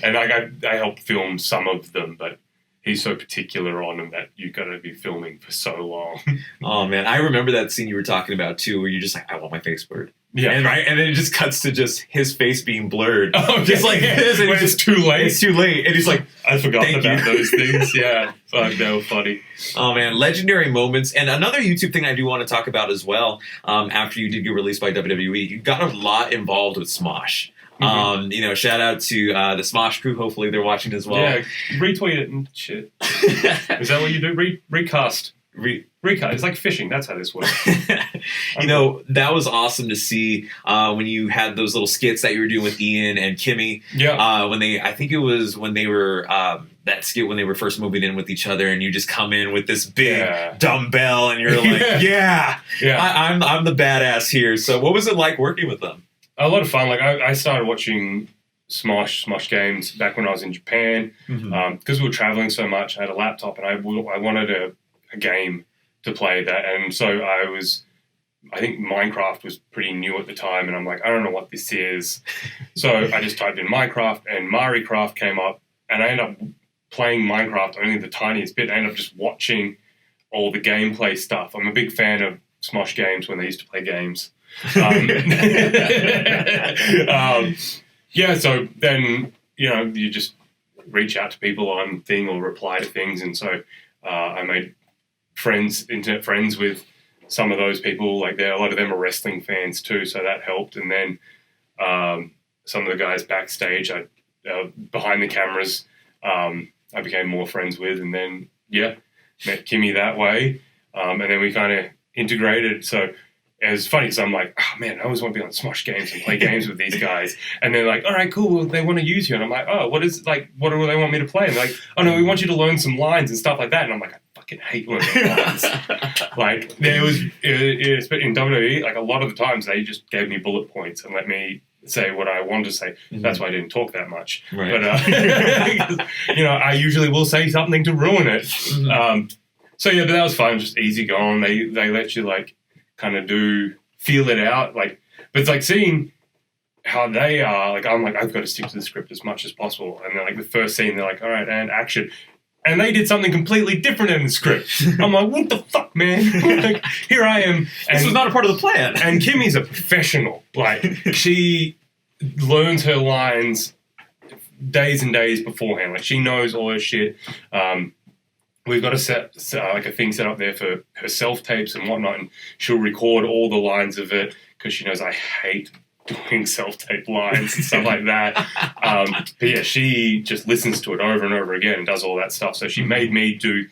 And I helped film some of them, but he's so particular on them that you've got to be filming for so long. Oh man, I remember that scene you were talking about too, where you're just like, I want my face blurred. Yeah. And then it just cuts to just his face being blurred. Oh, just like this. And when it's too late. It's too late. And he's like, I forgot about those things. Yeah. Fuck, they were funny. Oh man, legendary moments. And another YouTube thing I do want to talk about as well, after you did get released by WWE, you got a lot involved with Smosh. Shout out to the Smosh crew. Hopefully they're watching as well. Yeah, retweet it and shit. Is that what you do? Recast. Recast. It's like fishing. That's how this works. That was awesome to see when you had those little skits that you were doing with Ian and Kimmy. Yeah. I think it was when they were that skit when they were first moving in with each other, and you just come in with this big dumbbell, and you're like, I'm the badass here. So what was it like working with them? A lot of fun. Like I started watching Smosh games back when I was in Japan because we were traveling so much. I had a laptop and I wanted a game to play that, and so I think Minecraft was pretty new at the time, and I'm like, I don't know what this is. So I just typed in Minecraft and Mariecraft came up, and I ended up playing Minecraft only the tiniest bit. I ended up just watching all the gameplay stuff. I'm a big fan of Smosh games when they used to play games. So then, you just reach out to people on Thing or reply to things. And so I made internet friends with some of those people. Like a lot of them are wrestling fans too, so that helped. And then some of the guys backstage, behind the cameras, I became more friends with. And then, met Kimmy that way. And then we kind of integrated. So it was funny because I'm like, oh man, I always want to be on Smosh games and play games with these guys. And they're like, all right, cool, well, they want to use you. And I'm like, oh, what do they want me to play? And they're like, oh no, we want you to learn some lines and stuff like that. And I'm like, I fucking hate learning lines. Like there was, in WWE, like a lot of the times they just gave me bullet points and let me say what I wanted to say. That's why I didn't talk that much. Right. But, I usually will say something to ruin it. But that was fun, just easy going. They let you like, kind of feel it out, but it's like seeing how they are. Like I'm like, I've got to stick to the script as much as possible. And then like the first scene, they're like, all right, and action. And they did something completely different in the script. I'm like, what the fuck, man? Like, here I am. And, this was not a part of the plan. And Kimmy's a professional. Like she learns her lines days and days beforehand. Like she knows all her shit. We've got a thing set up there for her self-tapes and whatnot, and she'll record all the lines of it because she knows I hate doing self-tape lines and stuff like that. She just listens to it over and over again and does all that stuff. So she made me do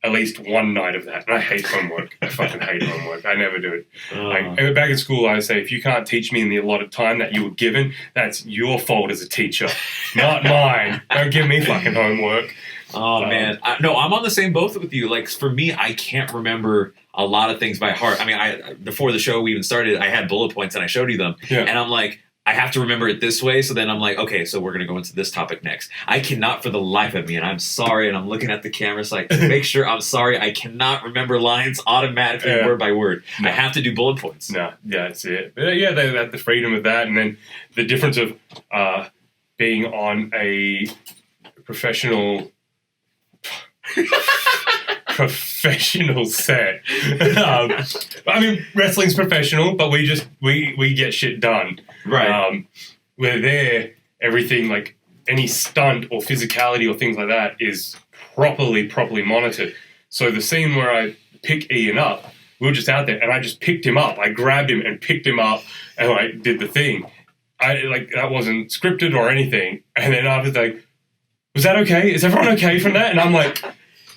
at least one night of that. And I hate homework. I fucking hate homework. I never do it. Like, back in school, I say, if you can't teach me in the allotted time that you were given, that's your fault as a teacher, not mine. Don't give me fucking homework. Oh, man. I'm on the same boat with you. Like, for me, I can't remember a lot of things by heart. I mean, before the show we even started, I had bullet points and I showed you them. Yeah. And I'm like, I have to remember it this way. So then I'm like, okay, so we're going to go into this topic next. I cannot for the life of me, and I'm sorry, and I'm looking at the camera so I can make sure I'm sorry. I cannot remember lines automatically word by word. No. I have to do bullet points. No, that's it. They have the freedom of that. And then the difference of being on a professional set. I mean, wrestling's professional, but we get shit done. Right. We're there, everything, like any stunt or physicality or things like that is properly monitored. So the scene where I pick Ian up, we were just out there, and I just picked him up. I grabbed him and picked him up, and like did the thing. That wasn't scripted or anything. And then I was like, "Was that okay? Is everyone okay from that?" And I'm like,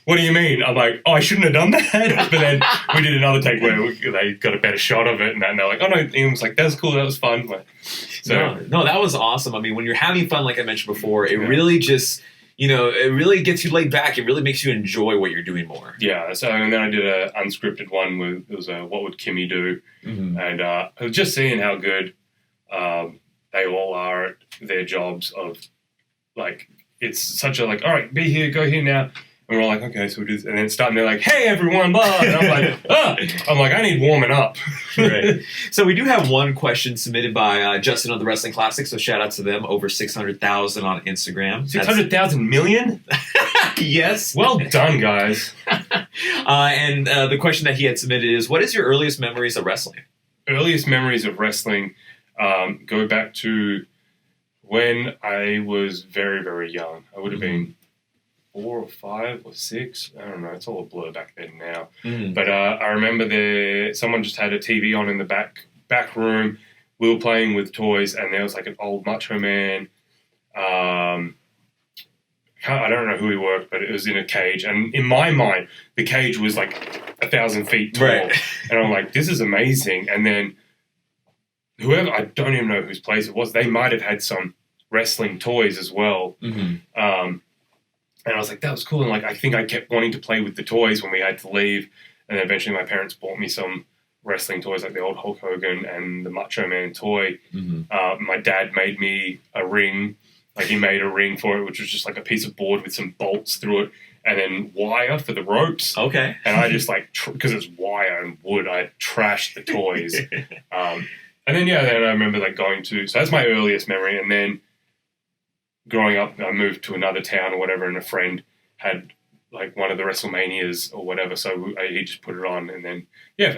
"What do you mean?" I'm like, "Oh, I shouldn't have done that." But then we did another take where they got a better shot of it, and they're like, "Oh no," Ian was like, "That was cool. That was fun." No, that was awesome. I mean, when you're having fun, like I mentioned before, it really just. It really gets you laid back. It really makes you enjoy what you're doing more. Yeah. So, and then I did an unscripted one with, it was a What Would Kimmy Do? Mm-hmm. And I was just seeing how good they all are at their jobs of, like, it's such a, like, all right, be here, go here now. And we're all like, okay, so we do this. And then starting, they're like, hey, everyone, blah. And I'm like, I need warming up. Right. So we do have one question submitted by Justin of the Wrestling Classic. So shout out to them. Over 600,000 on Instagram. 600,000 million? Yes. Well done, guys. And the question that he had submitted is, what is your earliest memories of wrestling? Earliest memories of wrestling go back to when I was very, very young. I would have been 4 or 5 or 6. I don't know. It's all a blur back then now. But I remember someone just had a TV on in the back room. We were playing with toys, and there was like an old Macho Man. I don't know who he worked, but it was in a cage. And in my mind, the cage was like 1,000 feet tall. Right. And I'm like, this is amazing. And then whoever, I don't even know whose place it was, they might have had some wrestling toys as well. Mm-hmm. And I was like, that was cool. And like, I think I kept wanting to play with the toys when we had to leave. And then eventually my parents bought me some wrestling toys, like the old Hulk Hogan and the Macho Man toy. Mm-hmm. My dad made me a ring. Like he made a ring for it, which was just like a piece of board with some bolts through it and then wire for the ropes. Okay. And I just like, because it's wire and wood, I trashed the toys. And then, then I remember like going to, so that's my earliest memory. And then growing up, I moved to another town or whatever, and a friend had like one of the WrestleManias or whatever, so he just put it on. And then,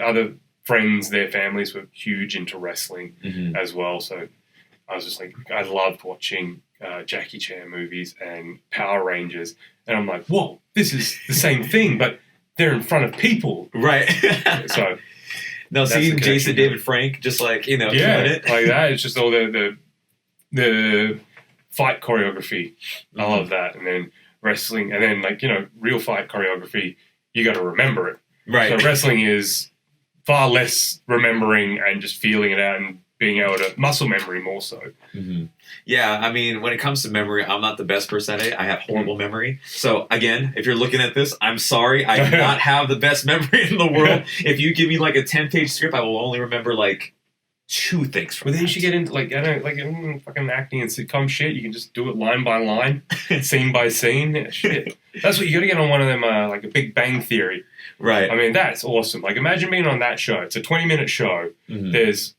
other friends, their families were huge into wrestling as well. So I was just like, I loved watching Jackie Chan movies and Power Rangers. And I'm like, whoa, this is the same thing, but they're in front of people. Right. So now seeing Jason David Frank just like, doing it. Like that. It's just all the fight choreography. I love that. And then wrestling, and then like, real fight choreography, you got to remember it. Right. So wrestling is far less remembering and just feeling it out and being able to muscle memory more so. Mm-hmm. Yeah, I mean, when it comes to memory, I'm not the best person at it. I have horrible memory. So again, if you're looking at this, I'm sorry. I do not have the best memory in the world. If you give me like a 10-page script, I will only remember like 2 things from Well, then you should get into like, I don't in fucking acting and sitcom shit. You can just do it line by line, scene by scene. Yeah, shit. That's what you got to get on one of them, like a Big Bang Theory. Right. I mean, that's awesome. Like, imagine being on that show. It's a 20-minute show. Mm-hmm. There's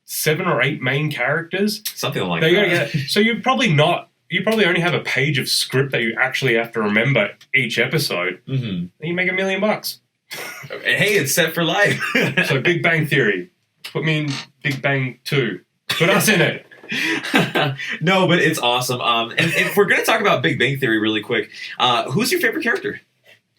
7 or 8 main characters. Something like that. So you probably only have a page of script that you actually have to remember each episode. Mm-hmm. And you make $1 million. Hey, it's set for life. So Big Bang Theory. Put me in Big Bang 2. Put us in it. No, but it's awesome. And if we're going to talk about Big Bang Theory really quick, who's your favorite character?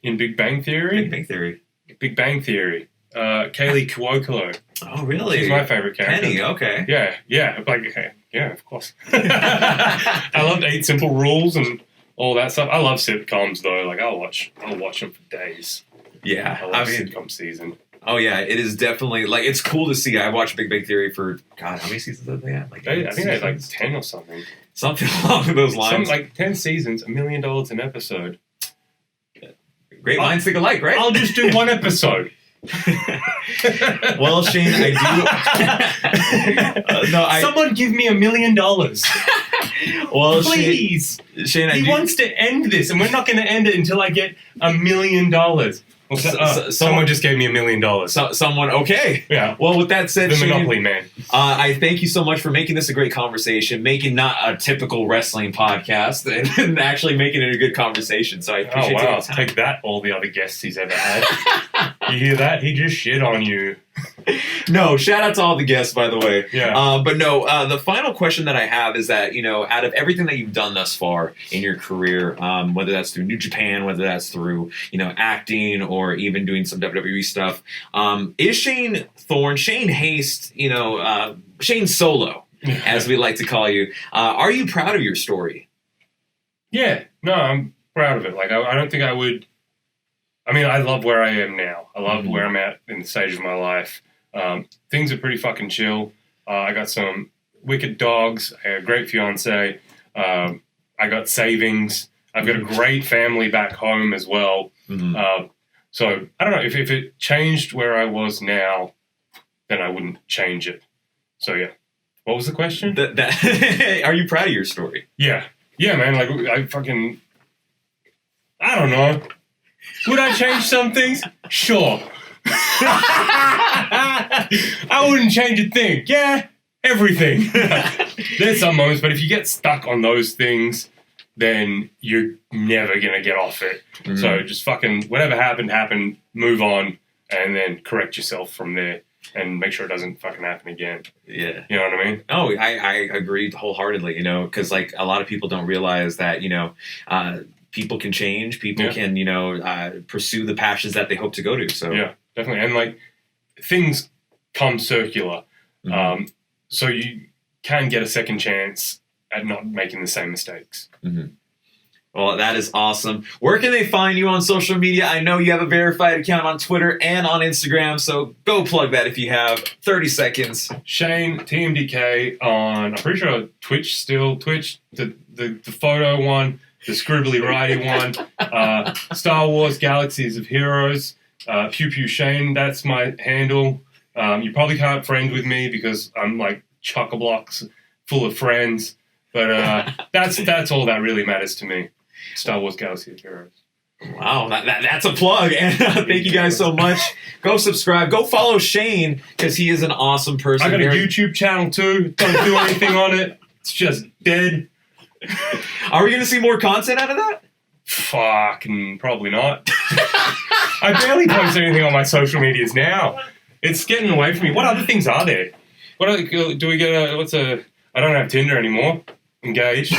In Big Bang Theory? Big Bang Theory. Big Bang Theory. Kaylee Cuoco. Oh, really? She's my favorite character. Penny, okay. Yeah. Like, yeah, of course. I loved 8 Simple Rules and all that stuff. I love sitcoms, though. Like, I'll watch them for days. Yeah. I love sitcom season. Oh, yeah. It is definitely, like, it's cool to see. I watched Big Bang Theory for, God, how many seasons did they have? Like, I think they had like 10 or something. Something along those lines. Like 10 seasons, $1 million an episode. Great minds think alike, right? I'll just do one episode. Well, Shane, I do. Someone give me $1 million. Well, please, Shane, he wants to end this, and we're not going to end it until I get $1 million. Someone just gave me $1 million. Someone, okay. Yeah. Well, with that said, the Shane, Monopoly man. I thank you so much for making this a great conversation, making not a typical wrestling podcast, and actually making it a good conversation. So I appreciate wow. the time. Take that, all the other guests he's ever had. You hear that? He just shit on you. No, shout out to all the guests, by the way. Yeah. But no, the final question that I have is that, out of everything that you've done thus far in your career, whether that's through New Japan, whether that's through, acting or even doing some WWE stuff, is Shane Thorne, Shane Haste, Shane Solo, as we like to call you, are you proud of your story? Yeah. No, I'm proud of it. Like, I don't think I would... I mean, I love where I am now. I love where I'm at in the stage of my life. Things are pretty fucking chill. I got some wicked dogs. I got a great fiance. I got savings. I've got a great family back home as well. So I don't know if it changed where I was now, then I wouldn't change it. So yeah. What was the question? Are you proud of your story? Yeah. Yeah, man. Like I don't know. Would I change some things? Sure. I wouldn't change a thing. Yeah, everything. There's some moments, but if you get stuck on those things, then you're never going to get off it. So just fucking whatever happened, move on, and then correct yourself from there and make sure it doesn't fucking happen again. Yeah. You know what I mean? Oh, I agree wholeheartedly, because like a lot of people don't realize that, people can change. People can, pursue the passions that they hope to go to. So yeah, definitely. And like things come circular. So you can get a second chance at not making the same mistakes. Well, that is awesome. Where can they find you on social media? I know you have a verified account on Twitter and on Instagram, so go plug that if you have 30 seconds. Shane, TMDK on, I'm pretty sure Twitch still, the photo one, the scribbly righty one, Star Wars Galaxies of Heroes, Pew Pew Shane, that's my handle. You probably can't friend with me because I'm like chock-a-blocks full of friends, but that's all that really matters to me. Star Wars Galaxy of Heroes. Wow, that's a plug. And thank you guys so much. Go subscribe. Go follow Shane because he is an awesome person. I got a YouTube channel too. Don't do anything on it. It's just dead. Are we going to see more content out of that? Fucking probably not. I barely post anything on my social medias now. It's getting away from me. What other things are there? Do we get I don't have Tinder anymore. Engaged.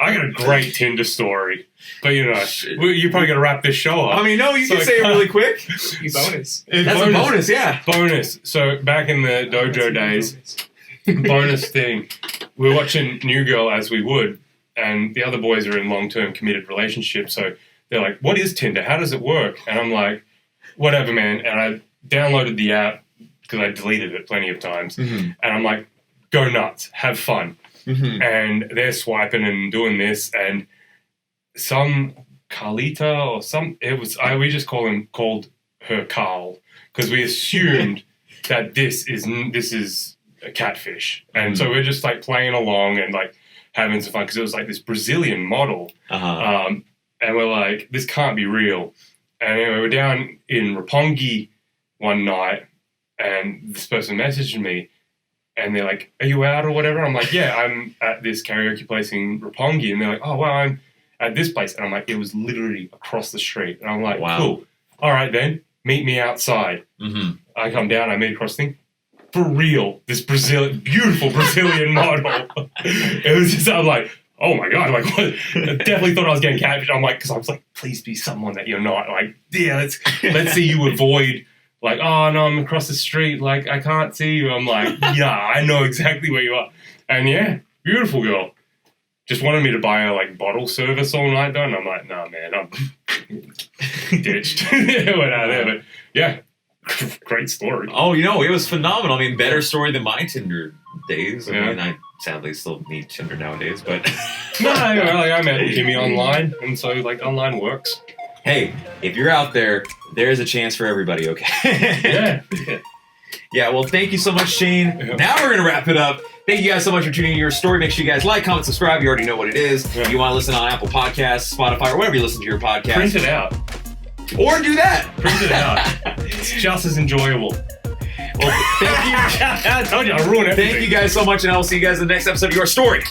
I got a great Tinder story. But you probably got to wrap this show up. I mean, no, you can say it really quick. Bonus. That's a bonus, yeah. Bonus. So back in the dojo days, bonus thing, we were watching New Girl as we would, and the other boys are in long-term committed relationships. So they're like, what is Tinder? How does it work? And I'm like, whatever, man. And I downloaded the app because I deleted it plenty of times. And I'm like, go nuts, have fun. And they're swiping and doing this, and some Carlita or we just called her Carl because we assumed that this is a catfish, and so we're just like playing along and like having some fun because it was like this Brazilian model, and we're like, this can't be real. And anyway, we're down in Roppongi one night, and this person messaged me. And they're like, are you out or whatever? I'm like, yeah, I'm at this karaoke place in Roppongi. And they're like, oh, well, I'm at this place. And I'm like, it was literally across the street. And I'm like, wow. Cool. All right, then, meet me outside. I come down, I meet across the thing. For real, this beautiful Brazilian model. It was just, I'm like, oh my God. Like, what? I definitely thought I was getting catfished. I'm like, because I was like, please be someone that you're not. Like, yeah, let's see you avoid. Like, oh, no, I'm across the street. Like, I can't see you. I'm like, yeah, I know exactly where you are. And yeah, beautiful girl. Just wanted me to buy her, like, bottle service all night, though. And I'm like, nah, man, I'm ditched. Went out there. But yeah, great story. Oh, it was phenomenal. I mean, better story than my Tinder days. I mean, I sadly still need Tinder nowadays, but... No, I met Kimmy online. And so, like, online works. Hey, if you're out there, there's a chance for everybody, okay? Yeah, well, thank you so much, Shane. Yeah. Now we're going to wrap it up. Thank you guys so much for tuning in to your story. Make sure you guys like, comment, subscribe. You already know what it is. Yeah. You want to listen on Apple Podcasts, Spotify, or wherever you listen to your podcast. Print it out. Or do that. Print it out. It's just as enjoyable. Well, thank you. I told you, I'll ruin everything. Thank you guys so much, and I will see you guys in the next episode of Your Story.